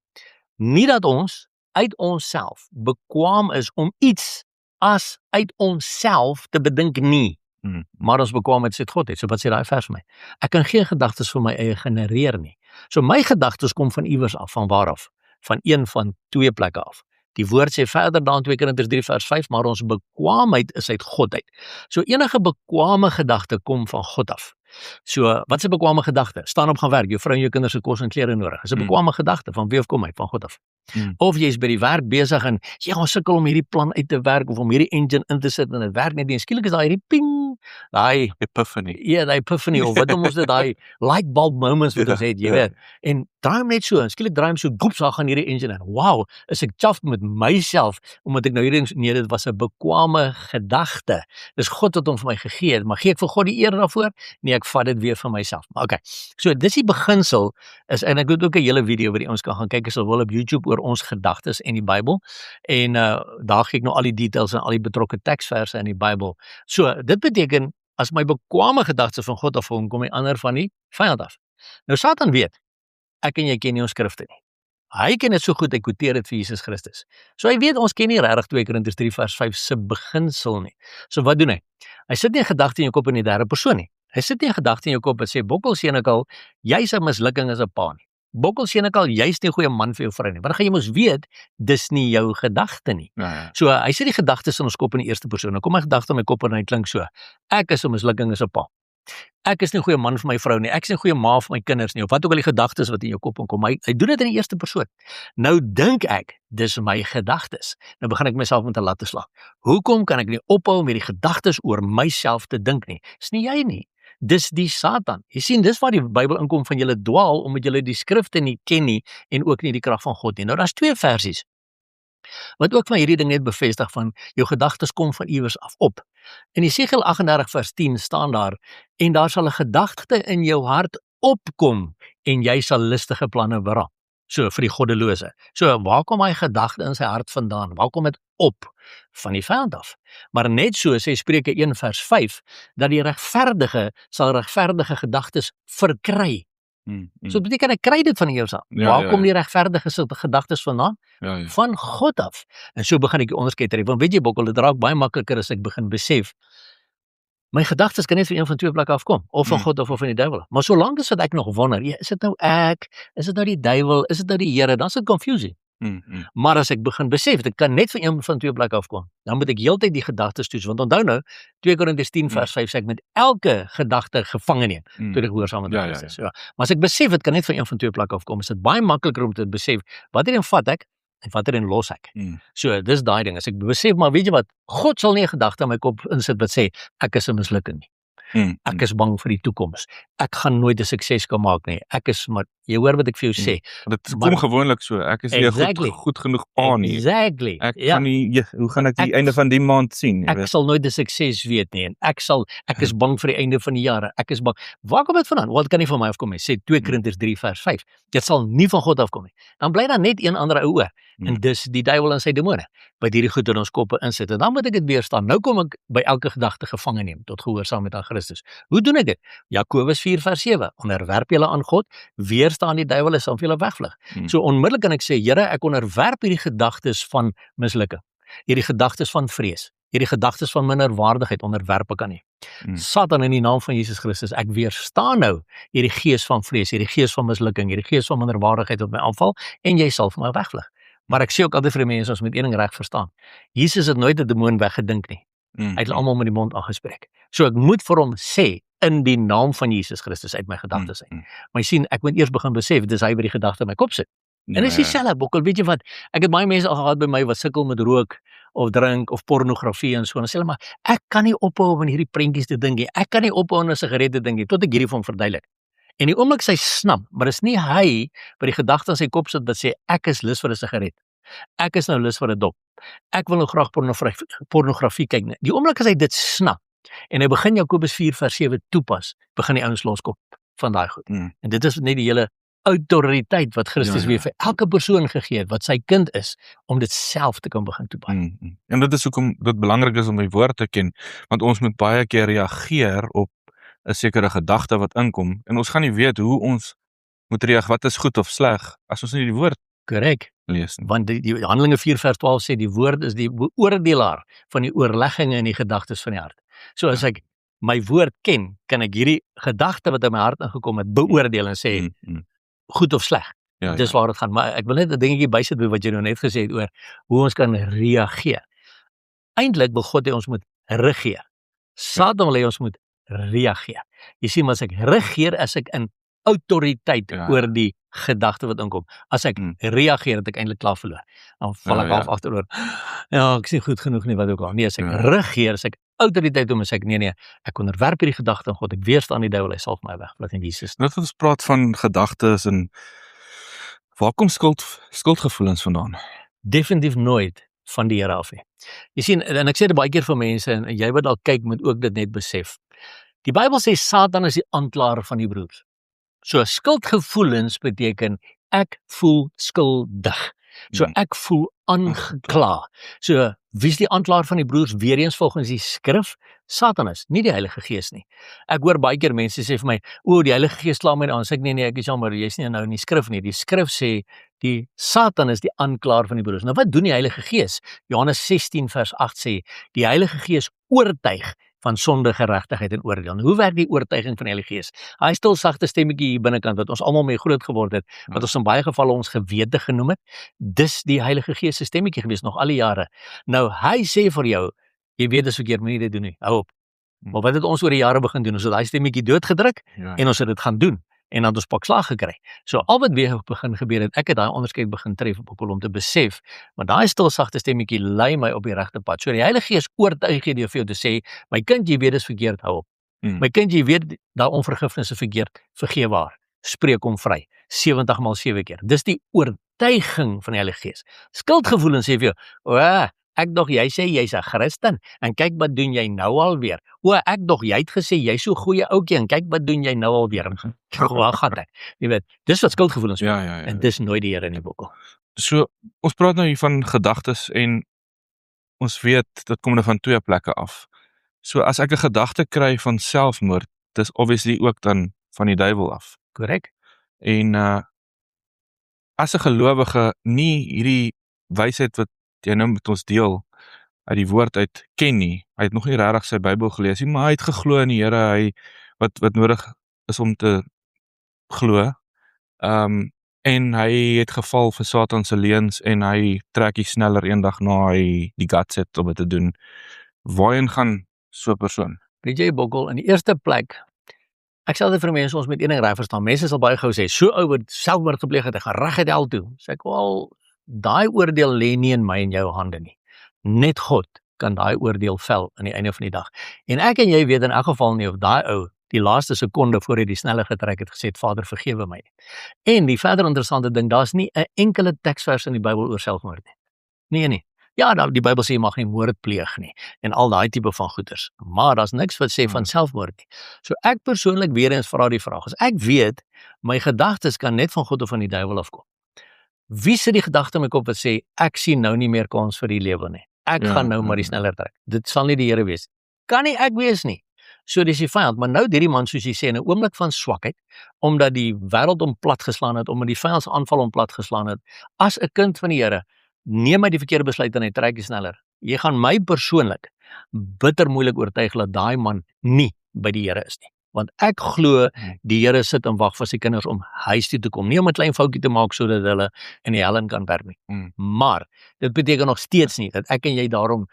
nie dat ons uit onsself bekwaam is om iets as uit onsself te bedink nie, maar ons bekwaamheid sê God het. So wat sê daai vers vir my? Ek kan geen gedagtes vir my eie genereer nie. So my gedagtes kom van iewers af, van waar af? Van een van 2 plekke af. Die woord sê verder dan 2 Korintiërs 3 vers 5, maar ons bekwaamheid is uit God uit. So enige bekwame gedagte kom van God af. So, wat is 'n bekwame gedagte? Staan op, gaan werk, jou vrou en jou kinders het kos en klere nodig. Is 'n bekwame gedagte, van wie af kom hy? Van God af. Of jy is by die werk besig en ons sukkel om hierdie plan uit te werk, of om hierdie engine in te sit en dit werk net nie, en skielik is daar hierdie ping, daai epiphany. Die epiphany, of wat noem ons dit, daai light bulb moments wat ons het, jy weet. En draai hom net so, en skielik draai hom so, goeps, daar gaan hierdie engine in. Wow, is ek chuffed met myself, omdat ek nou hierdie, nee, dit was 'n bekwame gedagte. Dis God wat hom vir my gegee het, maar gee ek vir God die eer daarvoor? Nee, ek vat dit weer vir myself. Maar okay, so dis die beginsel, en ek het ook 'n hele video wat ons kan gaan kyk, as jy wil op YouTube, oor ons gedagtes en die Bybel, en daar gee ek nou al die details en al die betrokke teksverse in die Bybel. So, dit beteken, as my bekwame gedagtes van God afkom, kom die ander van die vyand af. Nou Satan weet, ek en jy ken nie ons skrifte nie. Hy ken dit so goed, hy quoteer dit vir Jesus Christus. So hy weet, ons ken nie regtig 2 Korintiërs 3 vers 5 se beginsel nie. So wat doen hy? Hy sit nie 'n gedagte in jou kop in die derde persoon nie. Hy sit nie 'n gedagte in jou kop en sê, Bokkel Senekal, jy's 'n mislukking as 'n pa nie. Bokkel Senekal, jy's nie 'n goeie man vir jou vrou nie. Maar dan gaan jy mos weet, dis nie jou gedagte nie. So hy sit die gedagtes in ons kop in die eerste persoon. Nou kom my gedagte in my kop en hy klink so, ek is 'n mislukking as 'n pa. Ek is nie 'n goeie man vir my vrou nie, ek is nie 'n goeie ma vir my kinders nie, of wat ook al die gedagtes wat in jou kop inkom. Hy doen dit in die eerste persoon. Nou dink ek, dis my gedagtes. Nou begin ek myself met 'n lat te slag. Hoekom kan ek nie ophou met die gedagtes oor myself te dink nie? Dis nie jy nie. Dis die Satan. Jy sien, dis waar die Bybel inkom van julle dwaal, omdat julle die skrifte nie ken nie, en ook nie die krag van God nie. Nou, daar's 2 versies wat ook van hierdie ding net bevestig, van jou gedagtes kom van iewers af op. In Jesegiel 38 vers 10 staan daar, en daar sal 'n gedagte in jou hart opkom, en jy sal listige planne beraam. So, vir die goddelose. So, waar kom hy gedagte in sy hart vandaan? Waar kom dit op? Van die vyand af. Maar net so sê Spreuke 1 vers 5, dat die regverdige sal regverdige gedagtes verkry. So dit beteken ek kry dit van die Eers af. Waar kom die regverdige gedagtes vandaan? Van God af. En so begin ek die onderskeid tref. Want weet jy Bokkel, dit raak baie makliker as ek begin besef my gedagtes kan net van een van twee plekke afkom, of van God of van die duiwel. Maar solank as wat ek nog wonder, is dit nou ek, is dit nou die duiwel, is dit nou die Here, dan is dit confusing. Maar as ek begin besef, dit kan net van een van twee plekke afkom, dan moet ek heeltyd die gedagtes toets, want onthou nou, 2 Korintiërs 10 vers 5 sê ek met elke gedagte gevange neem, toe ek gehoorsaam aan Christus. Ja. Maar as ek besef, dit kan net van een van twee plekke afkom, is dit baie makliker om te besef, watter een vat ek, en watter een los ek. So, dis daai ding, as ek besef, maar weet jy wat, God sal nie 'n gedagte in my kop insit wat sê, ek is 'n mislukking nie. Ek is bang vir die toekoms. Ek gaan nooit 'n sukses kan maak nie. Ek is maar jy hoor wat ek vir jou sê. Dit kom gewoonlik so. Ek is nie goed genoeg aan nie. Ek kan nie hoe gaan ek die einde van die maand sien? Ek sal nooit 'n sukses weet nie en ek is bang vir die einde van die jare. Ek is bang. Waar kom dit vandaan? Wat kan nie van my afkom nie. Sê 2 Korintiërs 3 vers 5. Dit sal nie van God afkom nie. Dan bly daar net een ander ou oor. En dis die duiwel en sy demone wat hierdie goed in ons koppe insit. En dan moet ek dit weerstaan. Nou kom ek by elke gedagte gevange neem tot gehoorsaamheid aan Christus. Hoe doen ek dit? Jakobus 4 vers 7. Onderwerp julle aan God, weerstaan die duiwel en sal vir julle wegvlug. So onmiddellik kan ek sê, Here, ek onderwerp hierdie gedagtes van mislukking, hierdie gedagtes van vrees, hierdie gedagtes van minderwaardigheid onderwerp ek aan U. Satan, in die naam van Jesus Christus, ek weerstaan nou hierdie gees van vrees, hierdie gees van mislukking, hierdie gees van minderwaardigheid op my aanval en jy sal vir my wegvlug. Maar ek sê ook altyd vir die mense, ons moet een ding reg verstaan. Jesus het nooit 'n demoon weggedink nie. Hy het almal met die mond aangespreek. So ek moet vir hom sê, in die naam van Jesus Christus uit my gedagtes uit. Maar jy sien, ek moet eers begin besef, dis hy wat die gedagte in my kop sit. En dis dieselfde, Bokkel, weet jy wat, ek het baie mense al gehad by my wat sukkel met rook, of drink, of pornografie en so, en sê hulle, maar ek kan nie ophou om in hierdie prentjies te dink nie, ek kan nie ophou om 'n sigaret te dink nie, tot ek hierdie van verduidelik. En die oomblik sy snap, maar dis nie hy wat die gedagte in sy kop sit wat sê, ek is lus vir 'n sigaret. Ek is nou lus vir 'n dop. Ek wil nou graag pornografie kyk. Die oomblik as hy dit snap, en hy begin Jakobus 4 vers 7 toepas, begin die ouens loskop van daai goed. En dit is net die hele autoriteit wat Christus weer vir elke persoon gegee het, wat sy kind is, om dit self te kan begin toepas. En dit is hoekom dit belangrik is om die woord te ken, want ons moet baie keer reageer op 'n sekere gedagte wat inkom, en ons gaan nie weet hoe ons moet reageer, wat is goed of sleg, as ons nie die woord korrek lees nie. Want die Handelinge 4 vers 12 sê, die woord is die beoordelaar van die oorlegginge en die gedagtes van die hart. So as ek my woord ken, kan ek hierdie gedagte wat in my hart ingekom het, beoordeel en sê, goed of sleg. Dis waar dit gaan. Maar ek wil net 'n dingetjie bysit by wat jy nou net gesê het oor hoe ons kan reageer. Eintlik wil God hê ons moet regeer. Satan wil hê ons moet reageer. Jy sien, maar as ek regeer, as ek in autoriteit oor die gedagte wat inkom. As ek reageer, het ek eintlik klaar verloor. Dan val ek half agteroor. Ja, ek is nie goed genoeg nie, wat ook al. Nee, as ek regeer, as ek autoriteit om, as ek nee, ek onderwerp hierdie gedagte aan God, ek weerstaan die duiwel, hy sal vir my wegvlug in Jesus. Net ons praat van gedagtes en waar kom skuldgevoelens vandaan? Definitief nooit van die Here af nie. Jy sien, en ek sê dit baie keer vir mense, en jy wat al kyk, moet ook dit net besef. Die Bybel sê Satan is die aanklaer van die broers. So skuldgevoelens beteken ek voel skuldig. So ek voel aangekla. So wie is die aanklaer van die broers? Weer eens volgens die skrif, Satan is, nie die Heilige Gees nie. Ek hoor baie keer mense sê vir my, o, die Heilige Gees kla my aan. Sê ek nee, ek is jammer, jy's nie nou in die skrif nie. Die skrif sê die Satan is die aanklaer van die broers. Nou wat doen die Heilige Gees? Johannes 16 vers 8 sê, die Heilige Gees oortuig van sonde, geregtigheid en oordeel. En hoe werk die oortuiging van die Heilige Gees? Hy stil sagte stemmetjie hier binnekant wat ons almal mee groot geword het, wat ons in baie gevalle ons gewete genoem het, dis die Heilige Gees se stemmetjie gewees nog al die jare. Nou hy sê vir jou, jy weet dis verkeerd, moenie dit doen nie. Hou op. Maar wat het ons oor die jare begin doen? Ons het daai stemmetjie doodgedruk en ons het dit gaan doen. En dan het ons pak slag gekry. So al wat weer begin gebeur het, ek het daai onderskeid begin tref om te besef, maar daai stil sagte stemmetjie lei my op die regte pad. So die Heilige Gees oortuig jy vir jou te sê, my kind, jy weet dis verkeerd, hou op. My kind, jy weet daai onvergifnis is verkeerd, vergewe haar. Spreek hom vry. 70 maal 7 keer. Dis die oortuiging van die Heilige Gees. Skuldgevoelens sê vir jou, o, ek dog jy sê jy's 'n Christen en kyk wat doen jy nou alweer. O, ek dog jy het gesê jy's so goeie ouetjie en kyk wat doen jy nou alweer. Waar gaan ek? Jy weet, dis wat skuldgevoelens is. En dis nooit die Here in die Bybel. So ons praat nou hier van gedagtes en ons weet dit kom nou van twee plekke af. So as ek 'n gedagte kry van selfmoord, dis obviously ook dan van die duiwel af. Korrek. En as 'n gelowige nie hierdie wysheid wat jy nou met ons deel uit die woord uit ken nie. Hy het nog nie regtig sy Bybel gelees nie, maar hy het geglo in die Here, hy wat nodig is om te glo. En hy het geval vir Satan se leuns en hy trek die sneller eendag na hy die guts het om dit te doen. Waarheen gaan so 'n persoon? Weet jy, Bokkel, in die eerste plek, ek sê altyd vir mense, ons moet een ding reg verstaan. Mense sal baie gou sê, so ou wat selfmoord gepleeg het, hy gaan reguit hel toe. Sê ek, wel, daai oordeel lê nie in my en jou hande nie. Net God kan daai oordeel vel aan die einde van die dag. En ek en jy weet in elk geval nie of daai ou die laaste sekonde voor hy die sneller getrek het gesê, Vader, vergewe my. En die verder interessante ding, daar's nie 'n enkele teksvers in die Bybel oor selfmoord nie. Nee. Ja, die Bybel sê jy mag nie moord pleeg nie en al daai tipe van goeters. Maar daar's niks wat sê van selfmoord nie. So ek persoonlik weer eens vra die vraag, as ek weet my gedagtes kan net van God of van die duiwel afkom. Wie sit die gedagte in my kop wat sê ek sien nou nie meer kans vir die lewe nie. Ek gaan nou maar die sneller trek. Dit sal nie die Here wees. Kan nie ek wees nie. So dis die vyand, maar nou hierdie man soos jy sê in 'n oomblik van swakheid, omdat die wêreld hom plat geslaan het, omdat die vyand se aanval hom plat geslaan het, as 'n kind van die Here, neem hy die verkeerde besluit en hy trek die sneller. Jy gaan my persoonlik bitter moeilik oortuig dat daai man nie by die Here is nie. Want ek glo die Here sit en wag vir sy kinders om huis toe te kom, nie om 'n klein foutjie te maak sodat hulle in die hel in kan werk nie. Maar dit beteken nog steeds nie dat ek en jy daarom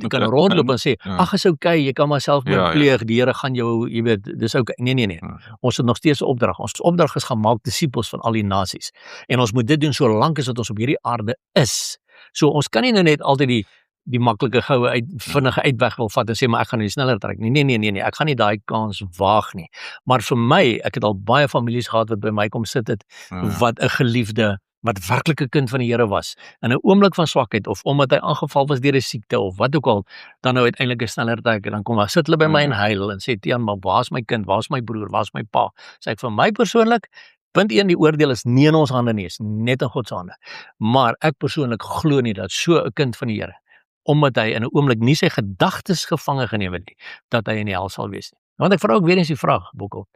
kan rondloop en sê, ag, is okay, jy kan maar selfmoord pleeg, die Here gaan jou, jy weet, dis okay. Nee. Ons het nog steeds 'n opdrag. Ons opdrag is gaan maak disippels van al die nasies. En ons moet dit doen solank as wat ons op hierdie aarde is. So ons kan nie nou net altyd die maklike goue vinnige uitweg wil vat en sê maar ek gaan nie sneller trek nie. Nee, ek gaan nie daai kans waag nie. Maar vir my, ek het al baie families gehad wat by my kom sit het, wat 'n geliefde, wat werklik 'n kind van die Here was, in 'n oomblik van swakheid of omdat hy aangeval was deur 'n siekte of wat ook al, dan nou uiteindelik 'n sneller trek en dan kom sit hulle by my en huil en sê, Tiaan, maar waar's my kind? Waar's my broer? Waar's my pa? Sê ek, vir my persoonlik, punt 1, die oordeel is nie in ons hande nie, is net in God se hande. Maar ek persoonlik glo nie dat so 'n kind van die Here, omdat hy in 'n oomblik nie sy gedagtes gevange geneem het nie, dat hy in die hel sal wees nie. Want ek vra ook weer eens die vraag, Bokkel,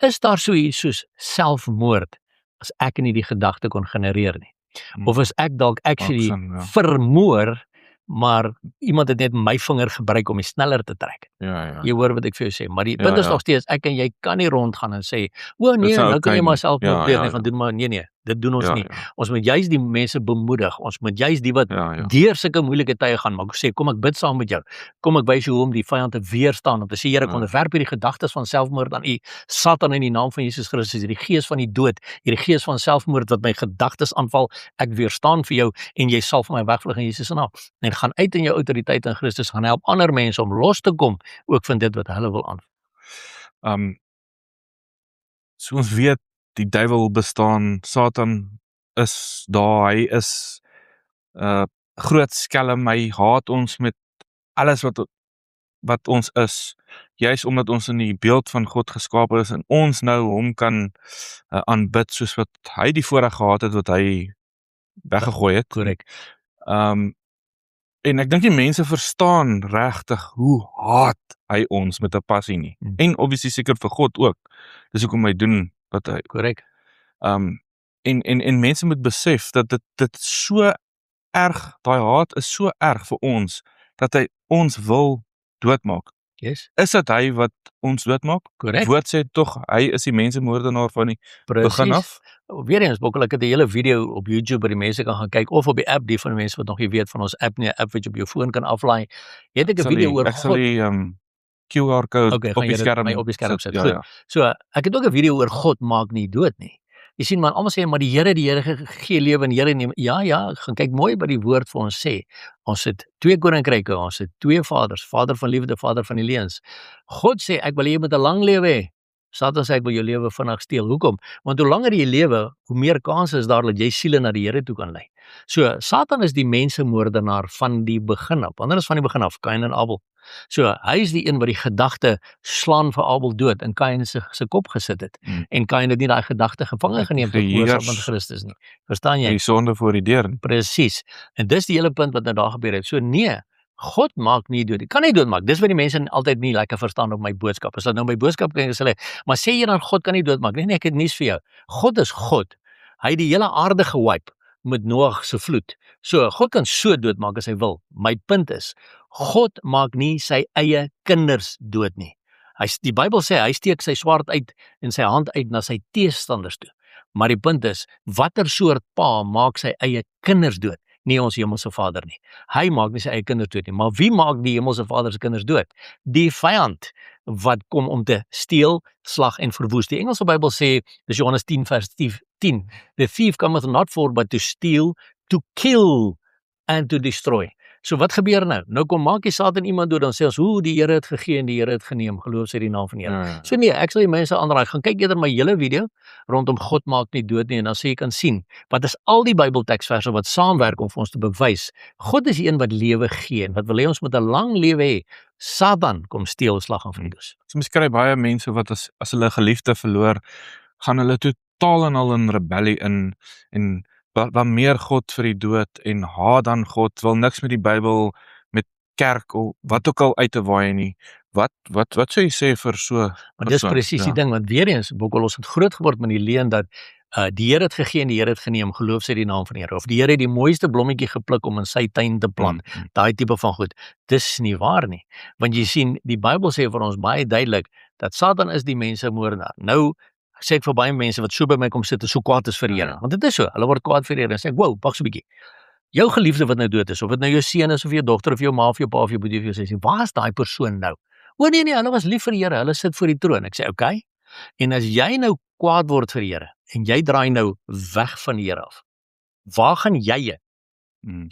is daar so iets soos selfmoord as ek nie die gedagte kon genereer nie? Of is ek dalk actually vermoor, maar iemand het net my vinger gebruik om die sneller te trek? Jy hoor wat ek vir jou sê, maar die punt is nog steeds, ek en jy kan nie rondgaan en sê, o nee, nou kan jy maar selfmoord pleeg nie, gaan doen maar, nee, dit doen ons nie. Ons moet juist die mense bemoedig, ons moet juist die wat deur sulke moeilike tye gaan, maar ek sê, kom ek bid saam met jou, kom ek wys jou hoe om die vyand te weerstaan, om te sê, Here, ek onderwerp hierdie gedagtes van selfmoord aan U, Satan, in die naam van Jesus Christus, hierdie gees van die dood, hierdie gees van selfmoord wat my gedagtes aanval, ek weerstaan vir jou, en jy sal van my wegvlug in Jesus se naam, en gaan uit in jou autoriteit in Christus, gaan help ander mense om los te kom, ook van dit wat hulle wil aanval. So ons weet, die duiwel bestaan, Satan is daar, hy is groot skelm, hy haat ons met alles wat ons is, juist omdat ons in die beeld van God geskape is, en ons nou hom kan aanbid, soos wat hy die voorreg gehad het, wat hy weggegooi het. Korrek. En ek dink die mense verstaan regtig hoe haat hy ons met 'n passie nie. En obviously seker vir God ook. Dis hoekom hy doen wat hy. Korrek. En mense moet besef dat dit so erg, daai haat is so erg vir ons, dat hy ons wil doodmaak. Yes. Is dit hy wat ons doodmaak? Korrek. Woord sê tog, hy is die mensemoordenaar van die begin af. Weer eens, Bokkel, ek het 'n hele video op YouTube waar die mense kan gaan kyk, of op die app, die van die mense wat nog nie weet van ons app nie, 'n app wat jy op jou foon kan aflaai. Jy het 'n video oor God. Ek sal die QR code op die skerm sit. Ja. So, ek het ook 'n video oor God maak nie dood nie. Jy sien man, almal sê maar die Here gee lewe en die Here neem. Ja, gaan kyk mooi wat die woord vir ons sê. Ons het 2 koninkryke, ons het 2 vaders, Vader van liefde, Vader van die leuns. God sê ek wil jy met 'n lang lewe hê. Satan sê ek wil jou lewe vinnig steel. Hoekom? Want hoe langer jy lewe, hoe meer kans is daar dat jy siele na die Here toe kan lei. So Satan is die mensemoordenaar van die begin af. Wanneer is van die begin af? Kain en Abel. So hy is die een wat die gedagte slaan vir Abel dood in Kain se kop gesit het. En Kain het nie daai gedagte gevange geneem tot oorsaak van Christus nie. Verstaan jy? Die sonde voor die deur. Presies. En dis die hele punt wat nou daar gebeur het. So nee, God maak nie dood. Kan nie doodmaak. Dis wat die mense altyd nie lekker verstaan op my boodskap. As dat nou my boodskap klink, sê hulle, maar sê jy dan God kan nie doodmaak nie? Nee, ek het nuus vir jou. God is God. Hy het die hele aarde gewipe met Noag se vloed. So God kan so doodmaak as hy wil. My punt is, God maak nie sy eie kinders dood nie. Die Bybel sê hy steek sy swaard uit en sy hand uit na sy teestanders toe. Maar die punt is, watter soort pa maak sy eie kinders dood? Nie ons hemelse Vader nie. Hy maak nie sy eie kinders dood nie. Maar wie maak die hemelse Vader se kinders dood? Die vyand wat kom om te steel, slag en verwoes. Die Engelse Bybel sê, dis Johannes 10 vers 10, the thief cometh not forth but to steal, to kill and to destroy. So wat gebeur nou? Nou kom maak die Satan iemand dood, dan sê ons, die Here het gegee en die Here het geneem, geloof sy die naam van die Here. Ja. So nee, ek sal die mense aanraai, gaan kyk eerder my hele video rondom God maak nie dood nie, en dan sê jy kan sien, wat is al die Bybelteksverse wat saamwerk om vir ons te bewys, God is die een wat lewe gee, en wat wil hê ons met 'n lang lewe hê, Satan kom steel, slag en verwoes. So mens kry baie mense wat as hulle geliefde verloor, gaan hulle totaal en al in rebellie in, en wat meer God vir die dood en haat dan God, wil niks met die Bybel, met kerk of wat ook al uit te waai nie. Wat sou jy sê vir so? Maar dis presies die ding, want weer eens, Bokkel, ons het groot geword met die leuen dat die Here het gegee en die Here het geneem, geloof sy die naam van die Here, of die Here het die mooiste blommetjie gepluk om in sy tuin te plant, daai tipe van goed. Dis nie waar nie, want jy sien, die Bybel sê vir ons baie duidelik, dat Satan is die mense moordenaar. Nou, sê ek vir baie mense wat so by my kom sit en so kwaad is vir die Here, want dit is so, hulle word kwaad vir die Here, en sê ek, wow, wag so 'n bietjie. Jou geliefde wat nou dood is, of dit nou jou seun is, of jou dogter, of jou ma, of jou pa, of jou boetie, of jou sussie, waar is daai persoon nou? Nee, hulle was lief vir die Here, hulle sit voor die troon. Ek sê, okay, en as jy nou kwaad word vir die Here, en jy draai nou weg van die Here af, waar gaan jy heen?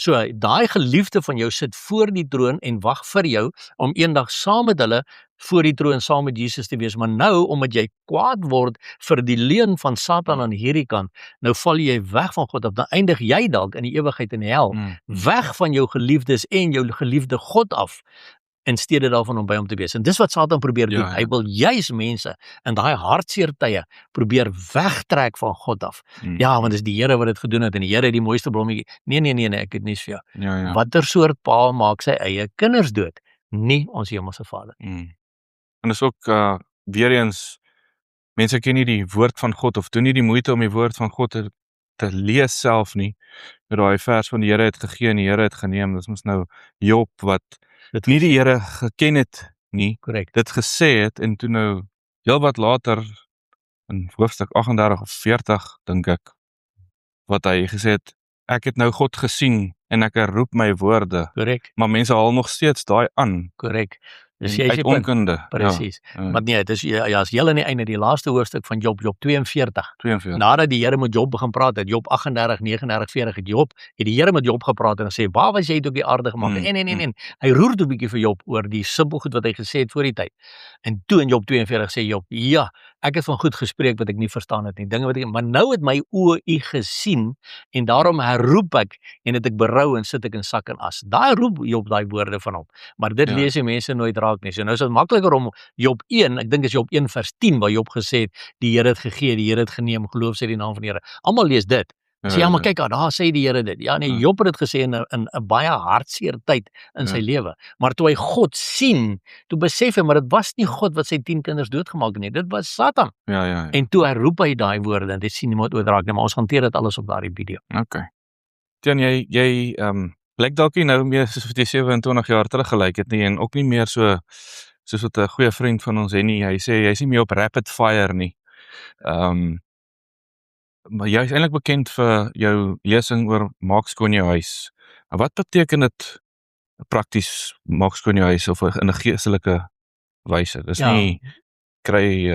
So, daai geliefde van jou sit voor die troon en wag vir jou, om eendag saam met hulle voor die troon saam met Jesus te wees, maar nou, omdat jy kwaad word vir die leuen van Satan aan hierdie kant, nou val jy weg van God af, dan eindig jy dalk in die ewigheid in die hel, weg van jou geliefdes en jou geliefde God af, in steede daarvan om by hom te wees. En dis wat Satan probeer doen. Hy wil juis mense in daai hartseer tye probeer wegtrek van God af. Ja, want dis die Here wat dit gedoen het, en die Here het die mooiste blommetjie. Nee, ek het niks vir jou. Watter soort pa maak sy eie kinders dood? Nie ons hemelse Vader. En dis ook, weer eens, mense ken nie die woord van God, of doen nie die moeite om die woord van God te lees self nie. Met daai vers van die Here het gegee en die Here het geneem, dis mos nou Job wat nie die Here geken het nie, dit gesê het, en toe nou, heel wat later, in hoofstuk 38 of 40, dink ek, wat hy gesê het, ek het nou God gesien, en ek herroep my woorde, maar mense haal nog steeds daai aan, Dus uit onkunde, precies. Maar nee, dis, as jy aan die einde, die laaste hoofstuk van Job 42, nadat die Here met Job begin praat het, Job 38, 39, 40, het die Here met Job gepraat en gesê, waar was jy toe die aarde gemaak het? En, hy roer toe 'n bietjie vir Job oor die simpel goed wat hy gesê het voor die tyd. En toe in Job 42 sê Job, ja, ek het van goed gespreek wat ek nie verstaan het nie, dinge wat ek, maar nou het my oë u gesien, en daarom herroep ek, en het ek berou, en sit ek in sak en as. Daai roep Job daai woorde van hom, maar dit lees die mense nooit raak nie. So nou is dit makliker om Job 1, ek dink is Job 1 vers 10, waar Job gesê het, die Here het gegee, die Here het geneem, geloof sy die naam van die Here. Almal lees dit. Sê, maar kyk, daar sê die Here dit. Ja, nee, Job het dit gesê in 'n baie hartseer tyd in sy lewe. Maar toe hy God sien, toe besef hy, maar dit was nie God wat sy 10 kinders doodgemaak het nie, dit was Satan. En toe hy roep hy daai woorde, en dit sien niemand ooit raak nie, maar ons hanteer dit alles op daardie video. Tiaan, jy lyk dalk nie nou meer soos wat jy 27 jaar terug gelyk het nie, en ook nie meer soos wat 'n goeie vriend van ons Henny, hy sê, jy is nie meer op rapid fire nie. Maar jy is eintlik bekend vir jou lesing oor maak skoon jou huis. Wat beteken dit prakties, maak skoon jou huis, of in 'n geestelike wyse? Dis nie kry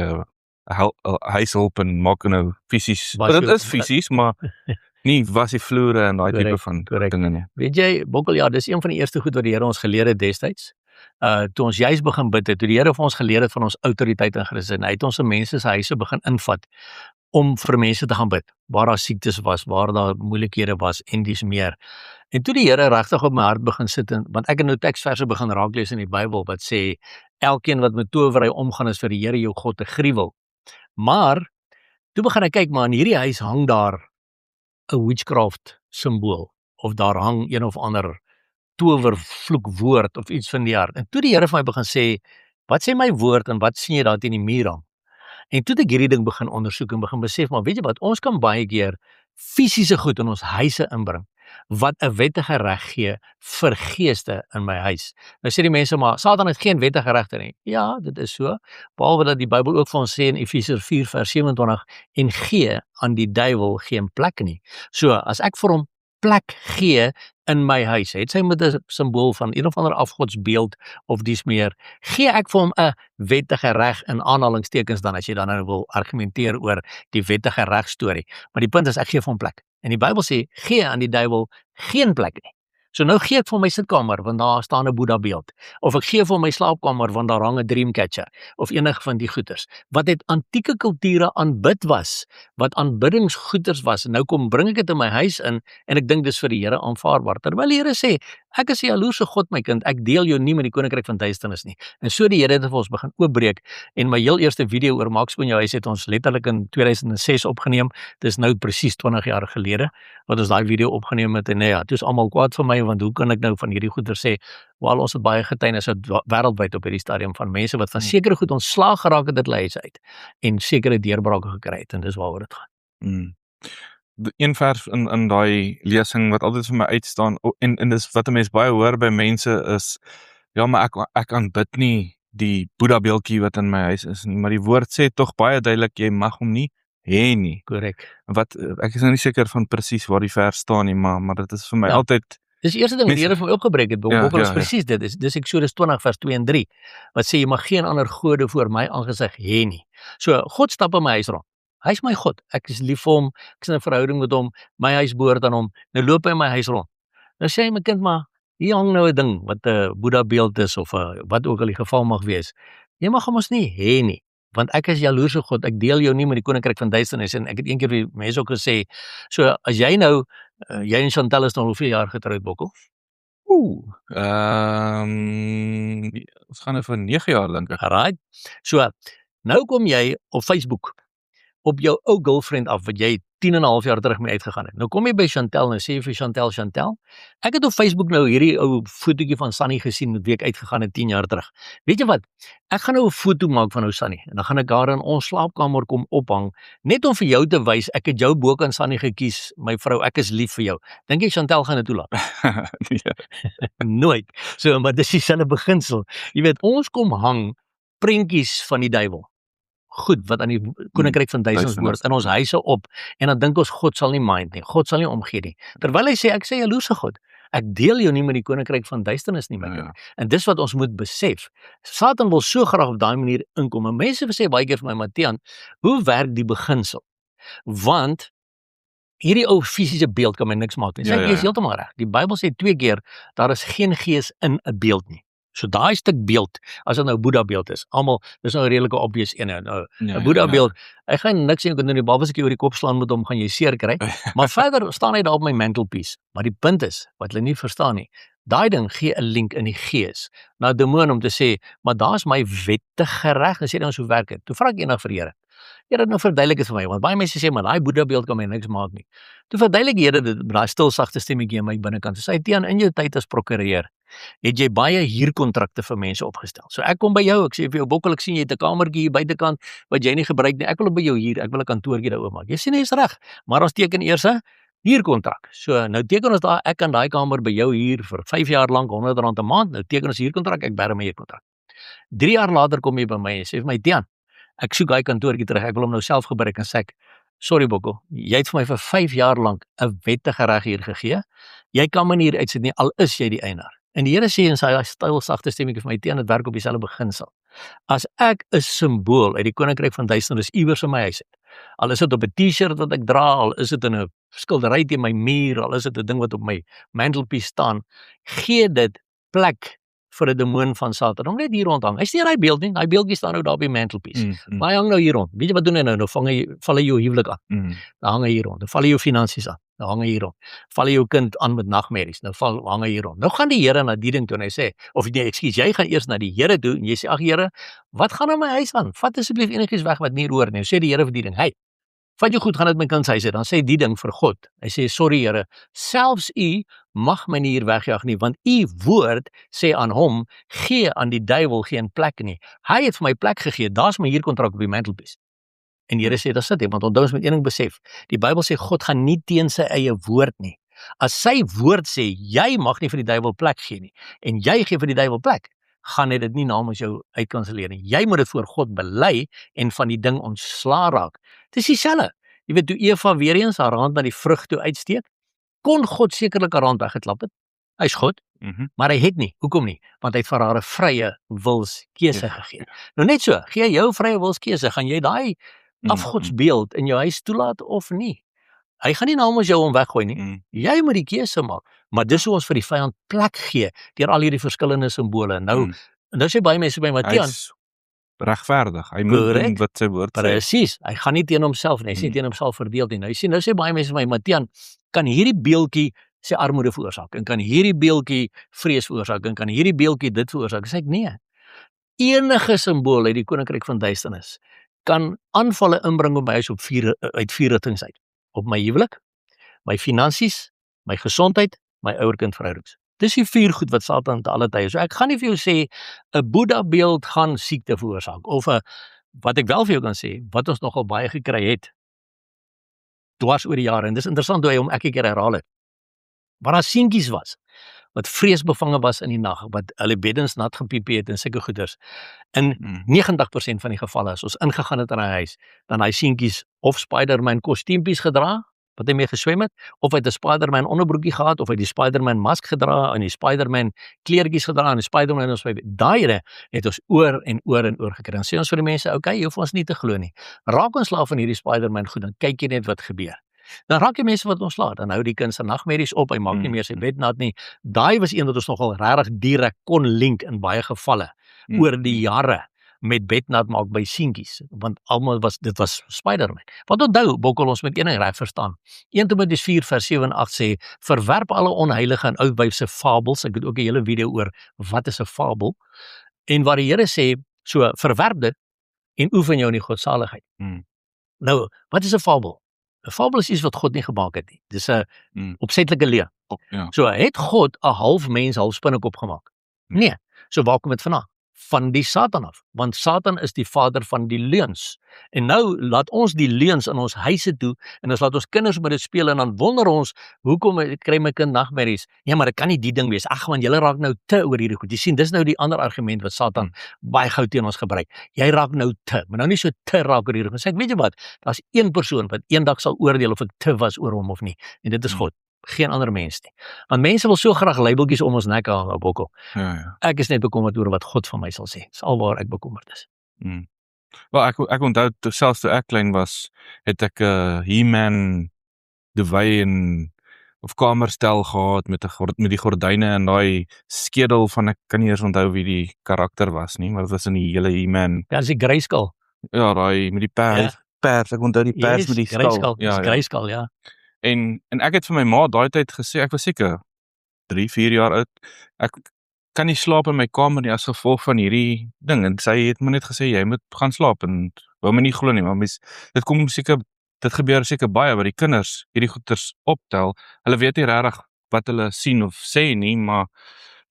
huishulp en maak nou fisies, dit is fisies, maar nie was die vloere en daai tipe van dinge nie. Weet jy, Bokkel, ja, dis een van die eerste goed wat die Here ons geleer het destyds. Toe ons juist begin bid het, toe die Here vir ons geleer het van ons autoriteit in Christus, en hy het ons in mense se huise begin invat, om vir mense te gaan bid, waar daar siektes was, waar daar moeilikhede was, en dis meer. En toe die Here regtig op my hart begin sit, want ek het nou teksverse begin raaklees in die Bybel, wat sê, elkeen wat met towery omgaan is vir die Here jou God 'n gruwel. Maar, toe begin ek kyk, maar in hierdie huis hang daar 'n witchcraft symbool, of daar hang een of ander towervloekwoord of iets van die aard. En toe die Here vir my begin sê, wat sê my woord en wat sien jy daar teen die muur aan? En toe het ek hierdie ding begin ondersoek en begin besef, maar weet jy wat, ons kan baie keer fisiese goed in ons huise inbring, wat 'n wettige reg gee vir geeste in my huis. Nou sê die mense, maar Satan het geen wettige regte nie. Ja, dit is so, behalwe dat die Bybel ook vir ons sê in Efesiërs 4 vers 27, en gee aan die duiwel geen plek nie. So, as ek vir hom plek gee in my huis, het sy met 'n simbool van een of ander afgodsbeeld of dies meer, gee ek vir hom 'n wettige reg in aanhalingstekens dan, as jy dan nou wil argumenteer oor die wettige reg storie. Maar die punt is, ek gee vir hom plek. En die Bybel sê, gee aan die duiwel geen plek nie. So nou gee ek vir my sitkamer, want daar staan 'n Boeddha beeld. Of ek gee vir my slaapkamer, want daar hang 'n dreamcatcher. Of enige van die goeters. Wat het antieke kulture aanbid was, wat aanbiddingsgoeters was. En nou bring ek dit in my huis in, en ek dink dis vir die Here aanvaarbaar. Terwyl die Here sê, ek is 'n jaloerse God my kind, ek deel jou nie met die koninkryk van duisternis nie. En so die Here het vir ons begin oopbreek, en my heel eerste video oor maak skoon jou huis het ons letterlik in 2006 opgeneem. Dis nou presies 20 jaar gelede wat ons daai video opgeneem het, en ja, toe is almal kwaad vir my, want hoe kan ek nou van hierdie goeie sê, wel ons het baie getuienisse wêreldwyd op hierdie stadium van mense wat van sekere goed ontslaag geraak het uit hulle huis uit, en sekere deurbrake gekry het, en dis waaroor dit gaan. Een vers in daai lesing wat altyd vir my uitstaan, en dis wat 'n mens baie hoor by mense is, ja, maar ek aanbid nie die Boeddha beeldjie wat in my huis is nie, maar die woord sê tog baie duidelik, jy mag hom nie hê nie. Korrek. Wat, ek is nou nie seker van presies waar die vers staan nie, maar dit is vir my altyd. Dis die eerste ding wat die Here vir my opgebreek het, is presies dit, dis Eksodus 20 vers 2 en 3, wat sê, jy mag geen ander gode voor my aangesig hê nie. So, God stap in my huis rond. Hy is my God, ek is lief vir hom, ek is in 'n verhouding met hom, my huis behoort aan hom, nou loop hy in my huis rond. Nou sê hy, my kind, maar hier hang nou 'n ding, wat 'n Boeddha beeld is, of wat ook al die geval mag wees. Jy mag hom ons nie hê nie, want ek is jaloerse God, ek deel jou nie met die koninkryk van duisternis, en ek het een keer vir mense ook gesê, so as jy nou, jy en Chantal is nou hoeveel jaar getroud, Bokkel? Ons gaan nou vir 9 jaar dink ek. Right. So, nou kom jy op Facebook, op jou ou girlfriend af, wat jy 10 en 'n half jaar terug mee uitgegaan het. Nou kom jy by Chantal, en sê jy vir Chantal, ek het op Facebook nou hierdie ou fotootjie van Sunny gesien, met wie ek uitgegaan het 10 jaar terug. Weet jy wat, ek gaan nou 'n foto maak van ou Sunny, en dan gaan ek haar in ons slaapkamer kom ophang, net om vir jou te wys, ek het jou bo kan Sunny gekies, my vrou, ek is lief vir jou. Dink jy Chantal gaan dit toelaat? Nooit. So, maar dis dieselfde beginsel. Jy weet, ons kom hang prentjies van die duiwel, goed, wat aan die koninkryk van duisternis behoort, in ons huise op, en dan dink ons, God sal nie mind nie, God sal nie omgee nie, terwyl hy sê, ek sê jaloerse God, ek deel jou nie met die koninkryk van duisternis nie, my kind. En dis wat ons moet besef. Satan wil so graag op daai manier inkom, en mense sê baie keer vir my, Matiaan, hoe werk die beginsel? Want hierdie ou fisiese beeld kan my niks maak nie. Jy is heeltemal reg. Die Bybel sê 2 keer, daar is geen gees in 'n beeld nie. So daai stuk beeld, as dit nou 'n Boeddha beeld is, almal, dis nou 'n redelike obvious een, nou 'n Boeddha beeld, ek gaan niks sien kan doen nie, behalwe as ek jou oor die kop slaan met hom, gaan jy seer kry, maar verder staan hy daar op my mantelpiece, maar die punt is, wat hulle nie verstaan nie, daai ding gee 'n link in die gees, na 'n demoon om te sê, maar daar's my wettige reg, en sê dan so werk dit, toe vra ek eendag vir Here, Here, nou verduidelik dit vir my, want baie mense sê, maar daai Boeddha beeld kan my niks maak nie, toe verduidelik Here dit, met daai stil sagte stemmetjie in my binnekant, so sê hy, Tiaan, in jou tyd as prokureur, het jy baie huurkontrakte vir mense opgestel. So ek kom by jou, ek sê vir jou, Bokkel, ek sien jy het 'n kamertjie hier buitekant wat jy nie gebruik nie. Ek wil by jou huur, ek wil 'n kantoortjie daar oopmaak. Jy sê nee, is reg, maar ons teken eers 'n huurkontrak. So nou teken ons daar, ek kan daai kamer by jou huur vir 5 jaar lank, R100 'n maand. Nou teken ons huurkontrak, ek berg my huurkontrak. 3 jaar later kom jy by my en sê vir my, Tiaan, ek soek daai kantoortjie terug, ek wil hom nou self gebruik, en sê ek, sorry Bokkel, jy het vir my vir 5 jaar lank 'n wettige reg hier gegee. Jy kan my nie hier uitsit nie, al is jy die eienaar. En die Here sê in sy styl sagte stemmetjie vir my, Tiaan, dit werk op dieselfde beginsel. As ek 'n simbool uit die koninkryk van duisternis iewers in my huis het, al is dit op 'n T-shirt wat ek dra, al is dit in 'n skildery teen my muur, al is dit 'n ding wat op my mantelpiece staan, gee dit plek vir 'n demoon van Satan om net hier rond hang. Hy sien daai beeld nie, daai beeldjie staan nou daar op die mantelpiece. Maar hy hang nou hier rond. Weet jy wat doen hy nou? Nou val hy jou huwelik aan. Dan hang hy hier rond. Dan val hy jou finansies aan. Nou hang hy hier rond. Val hy jou kind aan met nagmerries. Nou hang hy hier rond. Nou gaan die Here na die ding toe en hy sê, of nee, ekskuus, jy gaan eers na die Here toe en jy sê, ag Here, wat gaan in my huis aan? Vat asseblief enigiets weg wat nie hoor nie. Nou sê die Here vir die ding, hey, vat jy goed, gaan dit my kind sê, dan sê die ding vir God. Hy sê, sorry Here, selfs u mag my nie hier wegjaag nie, want u woord sê aan hom, gee aan die duiwel geen plek nie. Hy het vir my plek gegee, daar's my huurkontrak op die mantelpiece. En die Here sê, dis dit, want onthou ons moet een ding besef, die Bybel sê, God gaan nie teen sy eie woord nie. As sy woord sê, jy mag nie vir die duiwel plek gee nie, en jy gee vir die duiwel plek, gaan hy dit nie namens jou uitkanselleer nie. Jy moet dit voor God bely en van die ding ontslaa raak. Dis dieselfde. Jy weet, toe Eva weer eens haar hand na die vrug toe uitsteek, kon God sekerlik haar hand weggeklap het. Hy's God, maar hy het nie. Hoekom nie? Want hy het vir haar 'n vrye wilskeuse gegee. Nou net so, gee jou vrye wilskeuse, gaan jy daai afgodsbeeld in jou huis toelaat of nie? Hy gaan nie namens jou hom weggooi nie. Jy moet die keuse maak. Maar dis hoe ons vir die vyand plek gee deur al hierdie verskillende simbole. Nou sê baie mense by Matian, regverdig. Hy moet doen wat sy woord sê. Presies. Hy gaan nie teen homself nie. Hy sê teen homself verdeel nie. Nou sê baie mense by Matian, kan hierdie beeldjie sê armoede veroorsaak en kan hierdie beeldjie vrees veroorsaak en kan hierdie beeldjie dit veroorsaak? Sê ek nee. Enige simbool uit die koninkryk van duisternis kan aanvalle inbring op my huis uit 4 rigtings uit. Op my huwelik, my finansies, my gesondheid, my ouer-kind verhoudings. Dis die 4 goed wat Satan te alle tye. So ek gaan nie vir jou sê 'n Boeddha beeld gaan siekte veroorsaak of wat ek wel vir jou kan sê, wat ons nogal baie gekry het dwars oor die jare, en dis interessant hoe hy hom elke keer herhaal het. Waar daar seentjies was wat vreesbevange was in die nag, wat hulle beddens nat gepiepie het en sulke goeders. In 90% van die gevalle as ons ingegaan het in hy huis, dan hy seentjies of Spider-Man kostuumpies gedra, wat hy mee geswem het, of hy het 'n Spider-Man onderbroekie gehad, of hy die Spider-Man mask gedra, en die Spider-Man kleertjies gedra, en die Spider-Man ons daai het ons oor en oor en oor gekry. Dan sê ons vir die mense, okay, jy hoef ons nie te glo nie. Raak ons slaaf van hierdie Spider-Man goed, dan kyk jy net wat gebeur. Dan raak die mense wat ons laat, dan hou die kind se nagmerries op, hy maak nie meer sy bed nat nie. Daai was een wat ons nogal regtig direk kon link in baie gevalle oor die jare met bednat maak by seentjies, want almal dit was Spider-Man. Want onthou, Bokkel, ons moet een ding reg verstaan. 1 Timoteus 4 vers 7 en 8 sê, verwerp alle onheilige en oudwyse fabels. Ek het ook 'n hele video oor wat is 'n fabel, en waar die Here sê, so verwerp dit en oefen jou in die godsaligheid. Nou, wat is 'n fabel? 'n Fabel is iets wat God nie gemaak het nie. Dis 'n opsetlike leuen. So het God 'n half mens, half spinnekop gemaak? Nee. So waar kom dit vandaan? Van die Satan af, want Satan is die vader van die leuns. En nou laat ons die leuns in ons huise toe, en ons laat ons kinders met dit speel, en dan wonder ons, hoekom kry my kind nagmerries? Ja, maar dit kan nie die ding wees. Ag man, julle raak nou te oor hierdie goed. Jy sien, dis nou die ander argument wat Satan baie gou teen ons gebruik. Jy raak nou te, maar nou nie so te raak oor hierdie goed. Sê ek, weet jy wat? Daar's een persoon wat eendag sal oordeel of ek te was oor hom of nie, en dit is God. Geen ander mens nie. Want mense wil so graag labeltjies om ons nek hang, Bokkel. Ja. Ek is net bekommerd oor wat God van my sal sê. Dis alwaar ek bekommerd is. Wel, ek onthou, selfs toe ek klein was, het ek 'n He-Man duvet en of kamerstel gehad met die gordyne en daai skedel van, ek kan nie eers onthou wie die karakter was nie, maar dit was in die hele He-Man. Ja, dis die Grayskull. Ja, daai met die pers, ek onthou die pers met die skull. Grayskull, ja. En ek het vir my ma daai tyd gesê, ek was seker 3-4 jaar oud, ek kan nie slaap in my kamer nie as gevolg van hierdie ding, en sy het my net gesê, jy moet gaan slaap, en wou my nie glo nie, maar dit gebeur seker baie, waar die kinders hierdie goeters optel, hulle weet nie regtig wat hulle sien of sê nie, maar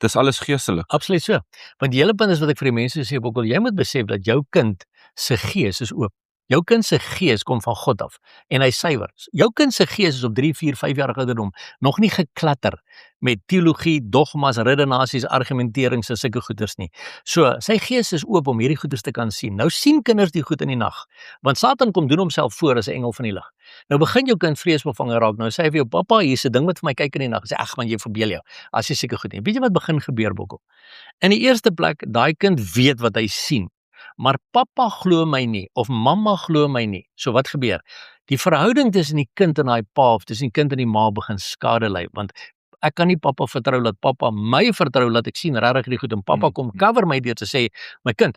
dis alles geestelik. Absoluut so, want die hele punt is wat ek vir die mense sê, Bokkel, jy moet besef dat jou kind se gees is oop. Jou kind se gees kom van God af en hy suiwer. Jou kind se gees is op 3, 4, 5 jaar ouderdom nog nie geklatter met teologie, dogmas, redenasies, argumenterings en sulke goeders nie. So, sy gees is oop om hierdie goeders te kan sien. Nou sien kinders die goed in die nag, want Satan kom doen homself voor as 'n engel van die lig. Nou begin jou kind vreesbevange raak. Nou sê hy vir jou, pappa, hier's 'n ding wat vir my kyk in die nag. Sê, ag man, jy verbeel jou. As jy seker goed nie. Weet jy wat begin gebeur, Bokkel? In die eerste plek, daai kind weet wat hy sien. Maar pappa glo my nie, of mamma glo my nie. So wat gebeur? Die verhouding tussen die kind en daai pa, of tussen die kind en die ma begin skade ly, want ek kan nie pappa vertrou, laat pappa my vertrou, laat ek sien regtig die goed, en pappa kom cover my deur te sê, my kind,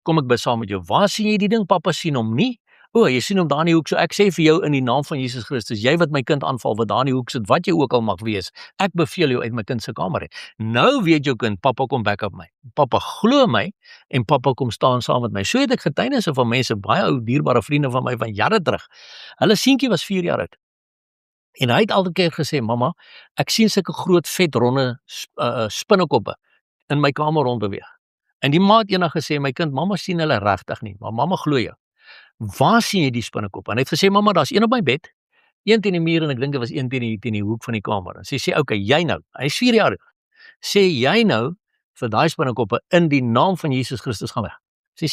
kom ek bid saam met jou, waar sien jy die ding? Pappa sien hom nie, O, jy sien hom daar in die hoek, so ek sê vir jou in die naam van Jesus Christus, jy wat my kind aanval, wat daar in die hoek sit, wat jy ook al mag wees, ek beveel jou uit my kind se kamer uit. Nou weet jou kind, pappa kom back up my. Pappa glo my en pappa kom staan saam met my. So het ek getuienisse van mense, baie ou dierbare vriende van my van jare terug. Hulle seentjie was 4 jaar oud. En hy het altyd keer gesê, mamma, ek sien sulke groot vet ronde spinnekoppe in my kamer rondbeweeg. En die ma het eendag gesê, my kind, mamma sien hulle regtig nie, maar mamma glo jou. Waar sien jy die spinnekoppe? En hy het gesê, mamma, daar's een op my bed, een teen die muur en ek dink dit was een teen die hoek van die kamer. En sy sê, okay, jy nou, hy is 4 jaar oud, sê jy nou vir daai spinnekoppe in die naam van Jesus Christus gaan weg. Sy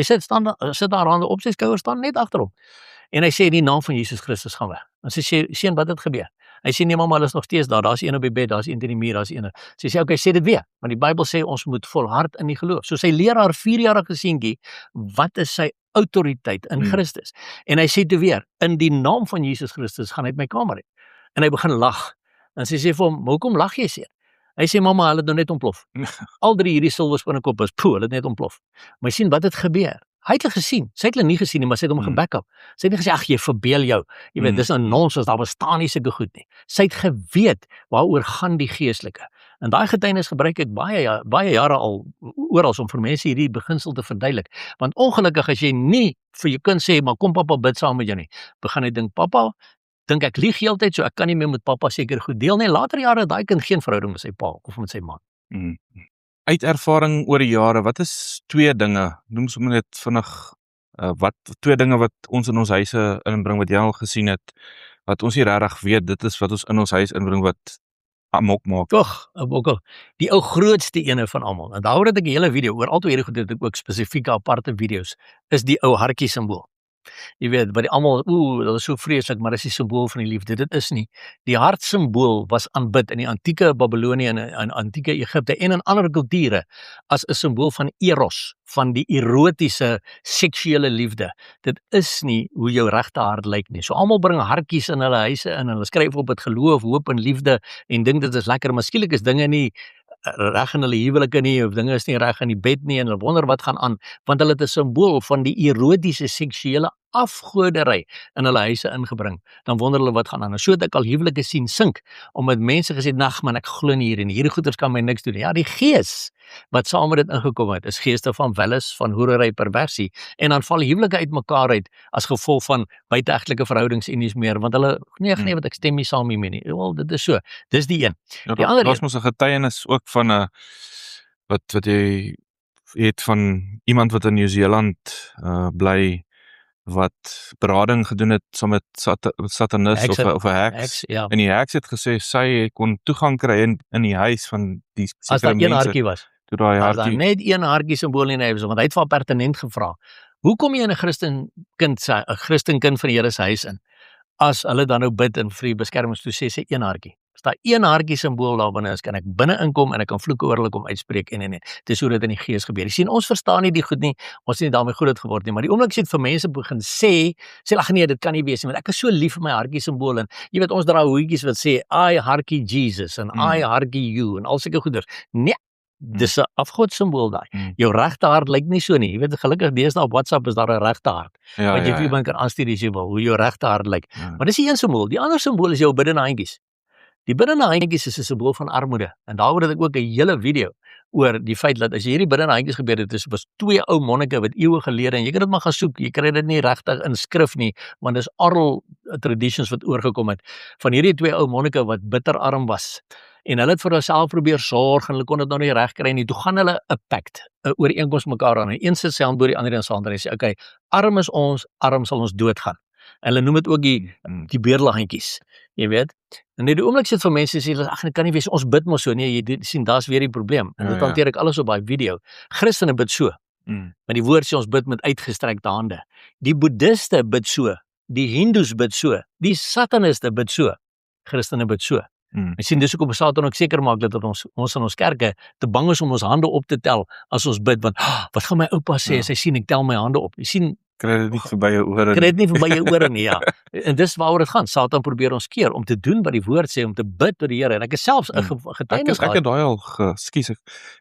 sit daar hande op sy skouers, staan net agter hom. En hy sê in die naam van Jesus Christus gaan weg. En sy sê, seun, wat het gebeur? Hy sê, nee mamma, hulle is nog steeds daar, daar's een op die bed, daar's een teen die muur, daar's een. Sy sê, okay, sê dit weer, want die Bybel sê ons moet volhard in die geloof. So sy leer haar 4-jarige seentjie, wat is sy autoriteit in Christus? En hy sê toe weer, in die naam van Jesus Christus gaan hy uit my kamer uit. En hy begin lag. En sy sê vir hom, hoekom lag jy seun? Hy sê, mamma, hulle het nou net ontplof. Al 3 hierdie silwer spinnekoppe is, hulle het net ontplof. Maar jy sien, wat het gebeur? Hy het hulle gesien, sy het hulle nie gesien nie, maar sy het hom geback up. Sy het nie gesê, ag jy verbeel jou, jy weet, dis 'n nonsens, daar bestaan nie sulke goed nie. Sy het geweet, waaroor gaan die geestelike. En daai getuienis gebruik ek baie jare al, oral om vir mense hierdie beginsel te verduidelik. Want ongelukkig as jy nie vir jou kind sê, maar kom pappa bid saam met jou nie, begin hy dink, pappa, dink ek lieg heeltyd, so ek kan nie meer met pappa seker goed deel nie. Later jare het daai kind geen verhouding met sy pa of met sy ma. Uit ervaring oor die jare, wat is 2 dinge, noem sommer net vinnig, wat 2 dinge wat ons in ons huise inbring, wat jy al gesien het, wat ons nie regtig weet, dit is wat ons in ons huis inbring, wat amok maak. Ook die ou grootste ene van almal, en daaroor het ek 'n hele video, oor al 2 hierdie goed het ek ook spesifieke aparte video's, is die ou hartjie simbool. Jy weet, wat die almal, dat is so vreeslik, maar dis die simbool van die liefde. Dit is nie. Die hartsimbool was aanbid in die antieke Babylonië en in antieke Egipte en in ander kulture as 'n simbool van eros, van die erotiese seksuele liefde. Dit is nie hoe jou regte hart lyk nie. So almal bring hartjies in hulle huise in, hulle skryf op dit geloof, hoop en liefde en dink dit is lekker, maar skielik is dinge nie reg in hulle huwelike nie, of dinge is nie reg in die bed nie, en hulle wonder wat gaan aan, want hulle het 'n simbool van die erotiese seksuele afgodery in hulle huise ingebring. Dan wonder hulle wat gaan aan. En so het ek al huwelike sien sink, omdat mense gesê, nag man, ek glo nie hierin, hierdie goeters kan my niks doen. Ja, die gees wat saam met dit ingekom het, is geeste van welis, van hoerery, perversie, en dan val huwelike uit mekaar uit, as gevolg van buiteegtelike verhoudings en nies meer, want hulle, nee, wat ek stem nie saam hiermee nie. Wel, dit is so, dis die een. Ja, die ander daar's mos 'n getuienis ook van wat jy het van iemand wat in Nieu-Seeland bly, wat berading gedoen het saam met satanis of 'n heks. Ja. En die heks het gesê sy kon toegang kry in die huis van die as daar een hartjie was. Toe daai As daar hartjie net een hartjie simbool in hy was, want hy het vir haar pertinent gevra. Hoe kom jy in 'n Christenkind van die Here se huis in? As hulle dan nou bid en vir die beskermings toe sê een hartjie. As daar een hartjie simbool daar binne is, kan ek binne inkom en ek kan vloeke oor hulle kom uitspreek en. Dis hoe dit in die gees gebeur. Jy sien, ons verstaan nie die goed nie, ons het nie daarmee groot geword nie, maar die oomblik as jy dit vir mense begin sê ag nee, dit kan nie wees nie, want ek is so lief vir my hartjie simbool, en jy weet, ons dra hoedjies wat sê, I hartjie Jesus, en I hartjie you, en al sulke goeders. Nee, dis 'n afgod simbool daai. Jou regte hart lyk nie so nie. Jy weet, gelukkig deesdae op WhatsApp is daar 'n regte hart. Wat jy vir iemand kan aanstuur as jy wil, hoe jou regte hart lyk. Maar dis die een simbool. Die ander simbool is jou biddende handjies. Die biddende handjies is 'n simbool van armoede. En daaroor het ek ook 'n hele video oor die feit dat as jy hierdie biddende handjies gebeur het, was 2 ou monnike wat eeue gelede, en jy kan dit maar gaan soek, jy kry dit nie regtig in skrif nie, want dis oral traditions wat oorgekom het, van hierdie 2 ou monnike wat bitterarm was. En hulle het vir hulself probeer sorg, en hulle kon dit nou nie reg kry nie. Toe gaan hulle 'n pact, 'n ooreenkoms mekaar aan. Een sit sy hand bo die ander een se hand, en hy sê, okay, arm is ons, arm sal ons doodgaan. En hulle noem dit ook die beerlahandjies, jy weet. En net die oomblik sit vir mense sê, ag, dit kan nie wees, ons bid mos so. Nee, jy sien, daar's weer die probleem. En dit hanteer ek alles op daai video. Christene bid so. Maar die woord sê ons bid met uitgestrekte hande. Die boeddiste bid so, die hindoes bid so, die sataniste bid so, Christene bid so. Jy sien, dis hoekom Satan ook seker maak dat ons in ons kerke te bang is om ons hande op te tel as ons bid, want wat gaan my oupa sê as hy sien ek tel my hande op? Jy sien, kry dit nie verby jou ore nie. Kry dit nie verby jou ore nie, ja. En dis waaroor dit gaan. Satan probeer ons keer om te doen wat die woord sê, om te bid tot die Here. En ek is selfs 'n getuienis gehad.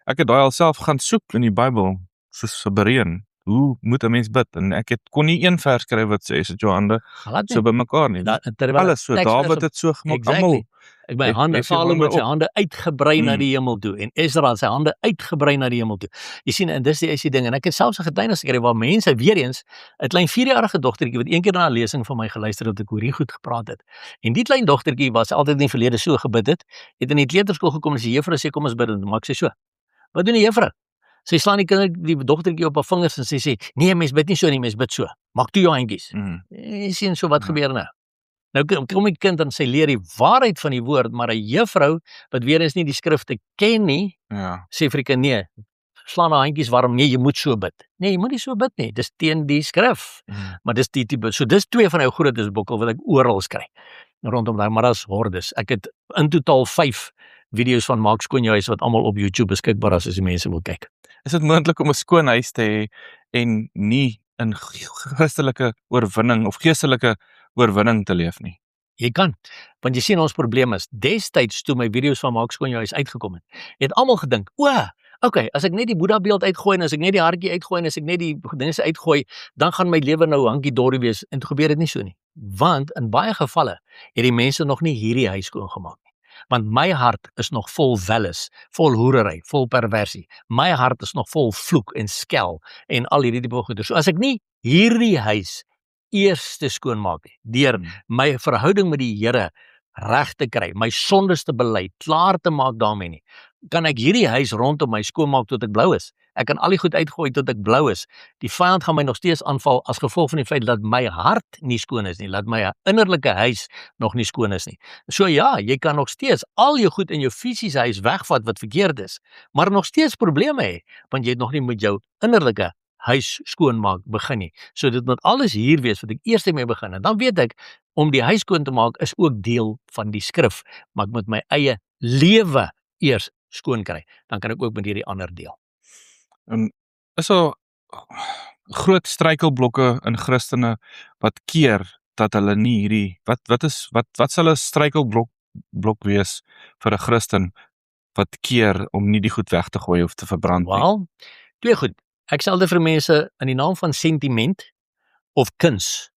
Ek het daai al self gaan soek in die Bybel, soos vir Bereën. hoe moet 'n mens bid? En ek kon nie een vers skryf wat sê, sit jou hande Glad so nie. bymekaar nie. Terwyl Alles so, teksverse Dawid het so gemaak, Exactly. almal. Ek my hande, hef jou Salomo hande het sy op. hande uitgebrei na die hemel toe en Ezra het sy hande uitgebrei na die hemel toe. Jy sien, en dis die ding, en ek het selfs 'n getuienis gekry waar mense weer eens 'n klein 4-jarige dogtertjie wat een keer na 'n lesing van my geluister het, ek hoor hier goed gepraat het. En die klein dogtertjie was altyd in die verlede so gebid het in die kleuterskool gekom en sy juffrou sê kom ons bid, en dan maak sy so. Wat doen die juffrou? Sy slaan die dogtertjie op haar vingers en sy sê, nee, mens bid nie so nie, mens bid so. Maak toe jou handjies. Jy sien so wat gebeur nou. Nou kom die kind en sy leer die waarheid van die woord, maar 'n juffrou wat weer eens nie die skrifte ken nie, sê vir die kind, nee, slaan haar handjies warm, nee, jy moet so bid. Nee, jy moet nie so bid nie, dis teen die skrif. Maar dis die tipe, so dis 2 van jou grootes bokkel wat ek oral kry rondom daar, maar as hordes. Ek het in totaal 5 video's van Maak skoon jou huis wat almal op YouTube beskikbaar is as die mense wil kyk. Is dit moontlik om 'n skoon huis te hê en nie in Christelike oorwinning of geestelike oorwinning te leef nie? Jy kan, want jy sien ons probleem is, destyds toe my video's van Maak skoon jou huis uitgekom het almal gedink, okay, as ek net die Boeddha beeld uitgooi en as ek net die hartjie uitgooi en as ek net die dinge uitgooi, dan gaan my lewe nou hankie dorie wees, en toe gebeur dit nie so nie. Want in baie gevalle het die mense nog nie hierdie huis skoon gemaak nie. Want my hart is nog vol welis, vol hoerery, vol perversie. My hart is nog vol vloek en skel en al hierdie tipe goeie. So as ek nie hierdie huis eers te skoonmaak nie, deur my verhouding met die Here reg te kry, my sondes te bely, klaar te maak daarmee nie, kan ek hierdie huis rondom my skoonmaak tot ek blou is. Ek kan al die goed uitgooi tot ek blou is. Die vyand gaan my nog steeds aanval as gevolg van die feit dat my hart nie skoon is nie, dat my innerlike huis nog nie skoon is nie. So ja, jy kan nog steeds al jou goed in jou fisiese huis wegvat wat verkeerd is, maar nog steeds probleme hê, want jy het nog nie met jou innerlike huis skoonmaak begin nie. So dit moet alles hier wees wat ek eers mee begin, en dan weet ek, om die huis skoon te maak is ook deel van die skrif, maar ek moet my eie lewe eers skoon kry, dan kan ek ook met hierdie ander deel. En is daar groot struikelblokke in Christene wat keer dat hulle nie hierdie, wat sal 'n struikelblok wees vir 'n Christen wat keer om nie die goed weg te gooi of te verbrand nie? Wel, 2 goed. Ek sê altyd vir mense, in die naam van sentiment of kuns,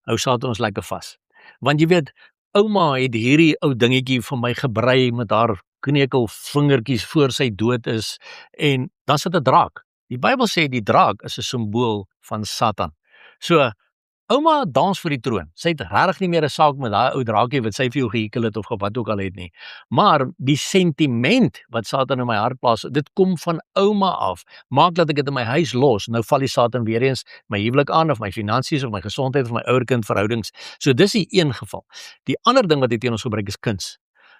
hou Satan ons lekker vas. Want jy weet, ouma het hierdie ou dingetjie van my gebrei met haar knekel vingertjies voor sy dood is, en dan sit 'n draak. Die Bybel sê die draak is 'n simbool van Satan. So, ouma dans vir die troon. Sy het regtig nie meer 'n saak met daai ou draakie wat sy vir jou gehekel het of wat ook al het nie. Maar die sentiment wat Satan in my hart plaas, dit kom van ouma af. Maak dat ek dit in my huis los. Nou val die Satan weer eens my huwelik aan of my finansies of my gesondheid of my ouer-kind verhoudings. So dis die een geval. Die ander ding wat hy teen ons gebruik is kuns.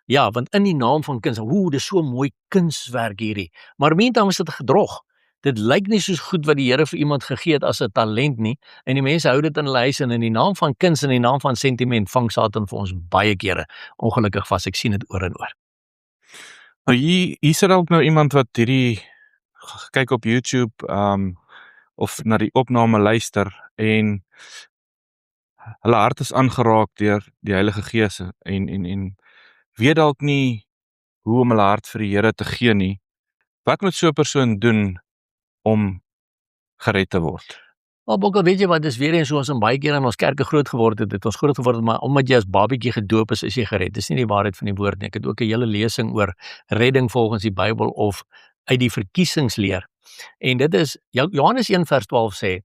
Ja, want in die naam van kuns, dis so mooi kunswerk hierdie. Maar meantime is dit 'n gedrog. Dit lyk nie soos goed wat die Here vir iemand gegee het as 'n talent nie, en die mense hou dit in hulle huis, en in die naam van kuns en in die naam van sentiment vang Satan vir ons baie kere ongelukkig vas. Ek sien dit oor en oor. Nou hier sit ook nou iemand wat hierdie kyk op YouTube of na die opname luister en hulle hart is aangeraak deur die Heilige Gees en weet dalk nie hoe om hulle hart vir die Here te gee nie. Wat moet so 'n persoon doen om gered te word? Maar Bokkel, weet jy wat, dis weer eens hoe ons in baie keer in ons kerke groot geword het, ons groot geword het, maar omdat jy as babietjie gedoop is jy gered. Dis nie die waarheid van die woord nie. Ek het ook 'n hele lesing oor redding volgens die Bybel of uit die verkiesingsleer. En dit is, Johannes 1:12 sê,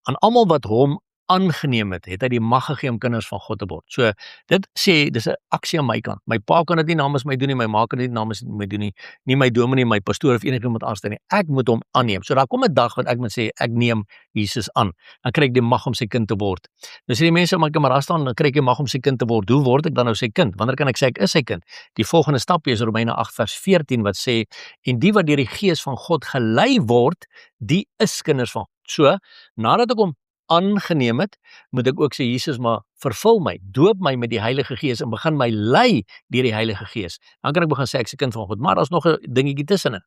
aan almal wat hom aangeneem het hy die mag gegee om kinders van God te word. So, dit sê, dis 'n aksie aan my kant. My pa kan dit nie namens my doen nie, my ma kan dit nie namens my doen nie my dominee, my pastoor of enigiemand aanstel nie. Ek moet hom aanneem. So daar kom 'n dag wat ek moet sê, ek neem Jesus aan. Dan kry ek die mag om sy kind te word. Nou sê die mense, maar ek maar daar staan, dan kry ek die mag om sy kind te word. Hoe word ek dan nou sy kind? Wanneer kan ek sê ek is sy kind? Die volgende stap is Romeine 8:14 wat sê, en die wat deur die Gees van God gelei word, die is kinders van God. So, nadat ek hom aangeneem het, moet ek ook sê, Jesus, maar vervul my, doop my met die Heilige Gees en begin my lei deur die Heilige Gees. Dan kan ek begin sê ek is 'n kind van God, maar daar's nog 'n dingetjie tussenin.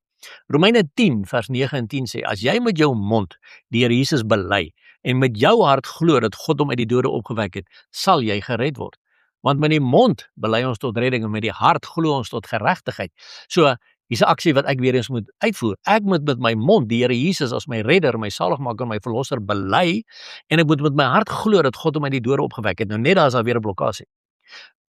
Romeine 10:9 en 10 sê, as jy met jou mond die Here Jesus bely en met jou hart glo dat God hom uit die dode opgewek het, sal jy gered word. Want met die mond bely ons tot redding en met die hart glo ons tot geregtigheid. So, Hier's 'n aksie wat ek weer eens moet uitvoer. Ek moet met my mond die Here Jesus as my redder, my saligmaker, my verlosser bely en ek moet met my hart glo dat God hom uit die dode opgewek het. Nou net daar is daar weer 'n blokkade.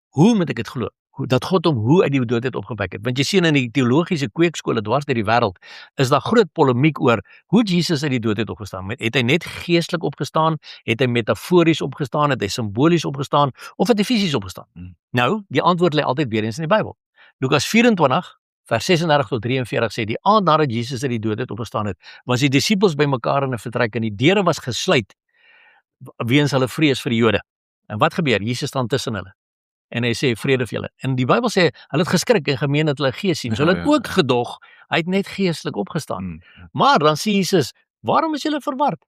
Hoe moet ek dit glo? Dat God hom hoe uit die dood het opgewek het. Want jy sien in die teologiese kweekskole dwars deur die wêreld is daar groot polemiek oor hoe Jesus uit die dood het opgestaan. Het hy net geestelik opgestaan? Het hy metafories opgestaan? Het hy simbolies opgestaan? Of het hy fisies opgestaan? Nou, die antwoord lê altyd weer eens in die Bybel. Lukas 24 vers 36 tot 43 sê, die aand nadat Jesus uit die dood het opgestaan het, was die disippels bymekaar in 'n vertrek en die deure was gesluit weens hulle vrees vir die Jode. En wat gebeur? Jesus staan tussen hulle. En hy sê vrede vir julle. En die Bybel sê hulle het geskrik en gemeen dat hulle gees sien. So hulle het ook gedog hy het net geestelik opgestaan. Maar dan sê Jesus, waarom is julle verward?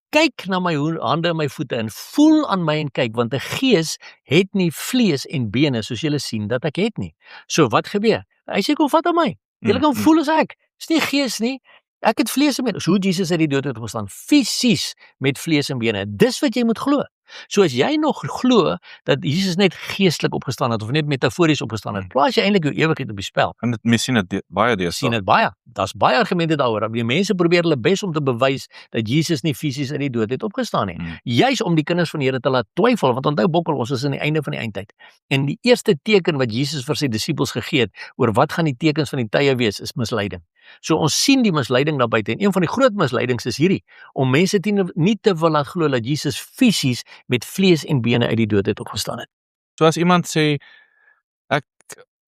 Kyk na my hande en my voete en voel aan my en kyk, want 'n gees het nie vlees en bene soos julle sien dat ek het nie. So wat gebeur? Hy sê kom vat aan my. Julle kan voel as ek. Dis nie gees nie. Ek het vlees en bene. So hoe Jesus uit die dood het opgestaan, fisies met vlees en bene. Dis wat jy moet glo. So as jy nog glo dat Jesus net geestelik opgestaan het of net metafories opgestaan het, plaas jy eintlik jou ewigheid op die spel. En dit sien dit baie deesdae. Sien dit baie. Daar's baie argumente daaroor. Die mense probeer hulle bes om te bewys dat Jesus nie fisies uit die dood het opgestaan nie. Juis om die kinders van die Here te laat twyfel, want onthou Bokkel, ons is in die einde van die eindtyd. En die eerste teken wat Jesus vir sy disippels gegee het oor wat gaan die tekens van die tye wees, is misleiding. So ons sien die misleiding daar buite en een van die groot misleidings is hierdie, om mense nie te wil laat glo dat Jesus fisies met vlees en bene uit die dood het opgestaan het. So as iemand sê, ek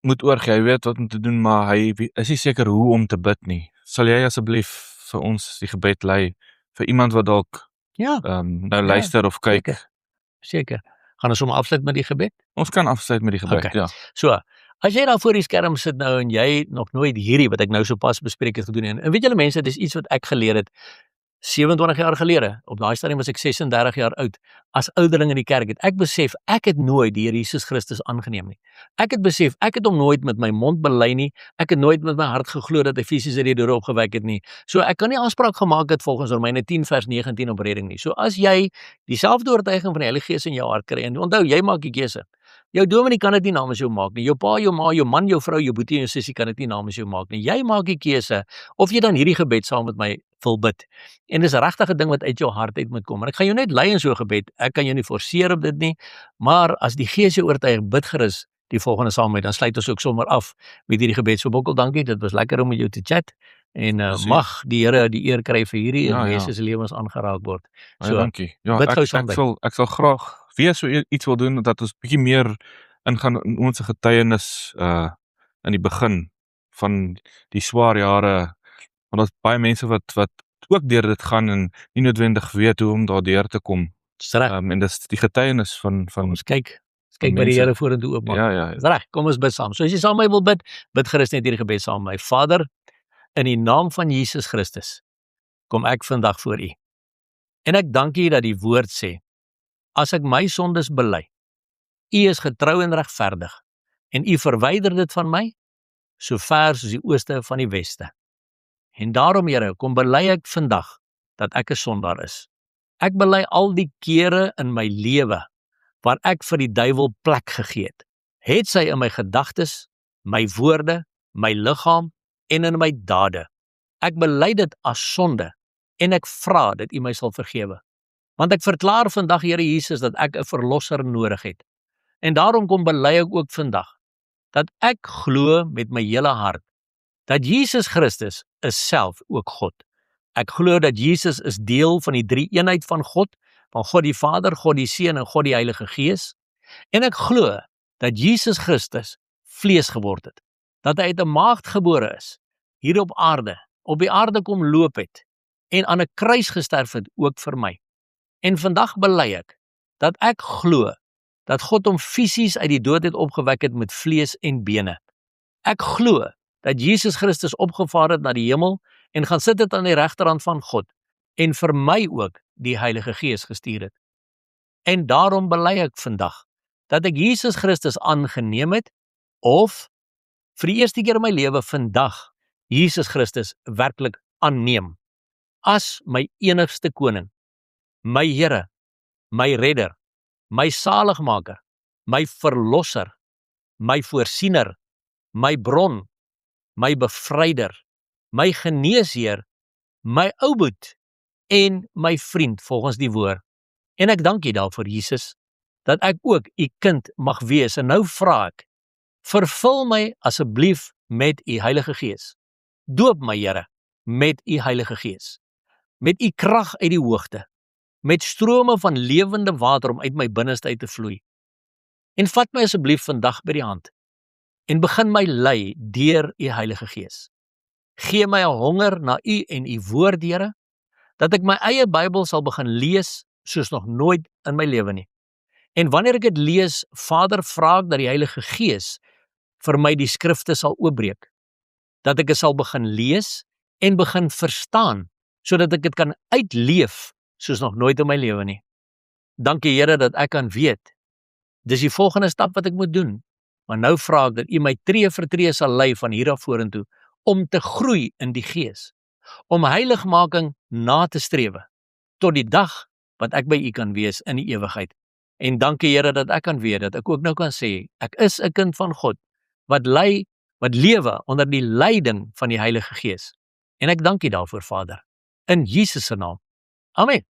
moet oorgee, hy weet wat om te doen, maar hy is nie seker hoe om te bid nie. Sal jy asseblief vir ons die gebed lei, vir iemand wat dalk luister of kyk? Seker. Gaan ons sommer afsluit met die gebed? Ons kan afsluit met die gebed, ja. So, as jy daar voor die skerm sit nou en jy nog nooit hierdie wat ek nou so pas bespreek het gedoen en weet julle mense, dit is iets wat ek geleer het 27 jaar gelede. Op daai stadium was ek 36 jaar oud. As ouderling in die kerk het ek besef ek het nooit die Here Jesus Christus aangeneem nie. Ek het besef ek het hom nooit met my mond bely nie. Ek het nooit met my hart geglo dat hy fisies uit die dode opgewek het nie. So ek kan nie aanspraak gemaak het volgens Romeine 10 vers 19 op redding nie. So as jy dieselfde oortuiging van die Heilige Gees in jou hart kry en onthou jy maak die keuse. Jou dominee kan dit nie namens jou maak nie. Jou pa, jou ma, jou man, jou vrou, jou boetie en jou sussie kan dit nie namens jou maak nie. Jy maak die keuse of jy dan hierdie gebed saam met my wil bid. En dis 'n regtige ding wat uit jou hart uit moet kom. En ek gaan jou net lei in so 'n gebed. Ek kan jou nie forceer op dit nie, maar as die Gees jou oortuig, bid gerus die volgende saam met my. Dan sluit ons ook sommer af met hierdie gebed. So Bokkel, dankie. Dit was lekker om met jou te chat. En mag die Here die eer kry vir hierdie en mense se lewens aangeraak word. So dankie. Ja, ek sal graag weer so iets wil doen dat ons bietjie meer ingaan in ons getuienis in die begin van die swaar jare. Want daar's baie mense wat ook deur dit gaan en nie noodwendig weet hoe om daardeur te kom. En dis die getuienis van ons kyk by die Here vorentoe oopmaak. Ja. Dis reg. Kom ons bid saam. So as jy saam met my wil bid gerus net hierdie gebed saam met my. Vader, in die naam van Jesus Christus, kom ek vandag voor U. En ek dank U dat die woord sê, as ek my sondes bely, U is getrou en regverdig, en U verwyder dit van my, so ver soos die ooste van die weste. En daarom, Here, kom bely ek vandag, dat ek 'n sondaar is. Ek bely al die kere in my lewe, waar ek vir die duiwel plek gegee het. Het sy in my gedagtes, my woorde, my liggaam, en in my dade. Ek bely dit as sonde, en ek vra dat U my sal vergewe. Want ek verklaar vandag, Here Jesus, dat ek 'n verlosser nodig het. En daarom kom bely ek ook vandag, dat ek glo met my hele hart, dat Jesus Christus is self ook God. Ek glo dat Jesus is deel van die drie-eenheid van God die Vader, God die Seun en God die Heilige Gees. En ek glo dat Jesus Christus vlees geword het, dat hy uit 'n maagd gebore is, hier op die aarde kom loop het, en aan 'n kruis gesterf het ook vir my. En vandag bely ek, dat ek glo, dat God hom fisies uit die dood het opgewek het met vlees en bene. Ek glo, dat Jesus Christus opgevaar het na die hemel, en gaan sit het aan die regterhand van God, en vir my ook die Heilige Gees gestuur het. En daarom bely ek vandag, dat ek Jesus Christus aangeneem het, of vir die eerste keer in my lewe vandag, Jesus Christus werklik aanneem, as my enigste koning, my Here, my redder, my saligmaker, my verlosser, my voorsiener, my bron, my bevryder, my geneesheer, my ouboet en my vriend volgens die woord. En ek dank U daarvoor, Jesus, dat ek ook U kind mag wees. En nou vra ek, vervul my asseblief met U Heilige Gees. Doop my, Here, met U Heilige Gees. Met U krag uit die hoogte, met strome van lewende water om uit my binneste uit te vloei. En vat my asseblief vandag by die hand en begin my lei deur U Heilige Gees. Gee my 'n honger na U en U woord, Here, dat ek my eie Bybel sal begin lees soos nog nooit in my lewe nie. En wanneer ek dit lees, Vader, vra ek dat die Heilige Gees vir my die skrifte sal oopbreek, dat ek dit sal begin lees en begin verstaan, sodat ek dit kan uitleef soos nog nooit in my lewe nie. Dankie, Here, dat ek kan weet, dis die volgende stap wat ek moet doen, maar nou vra ek dat U my tree vir tree sal lei van hier af vorentoe, om te groei in die Gees, om heiligmaking na te strewe, tot die dag wat ek by U kan wees in die ewigheid. En dankie, Here, dat ek kan weet, dat ek ook nou kan sê, ek is 'n kind van God, wat lewe onder die leiding van die Heilige Gees. En ek dank U daarvoor, Vader, in Jesus se naam. Amen.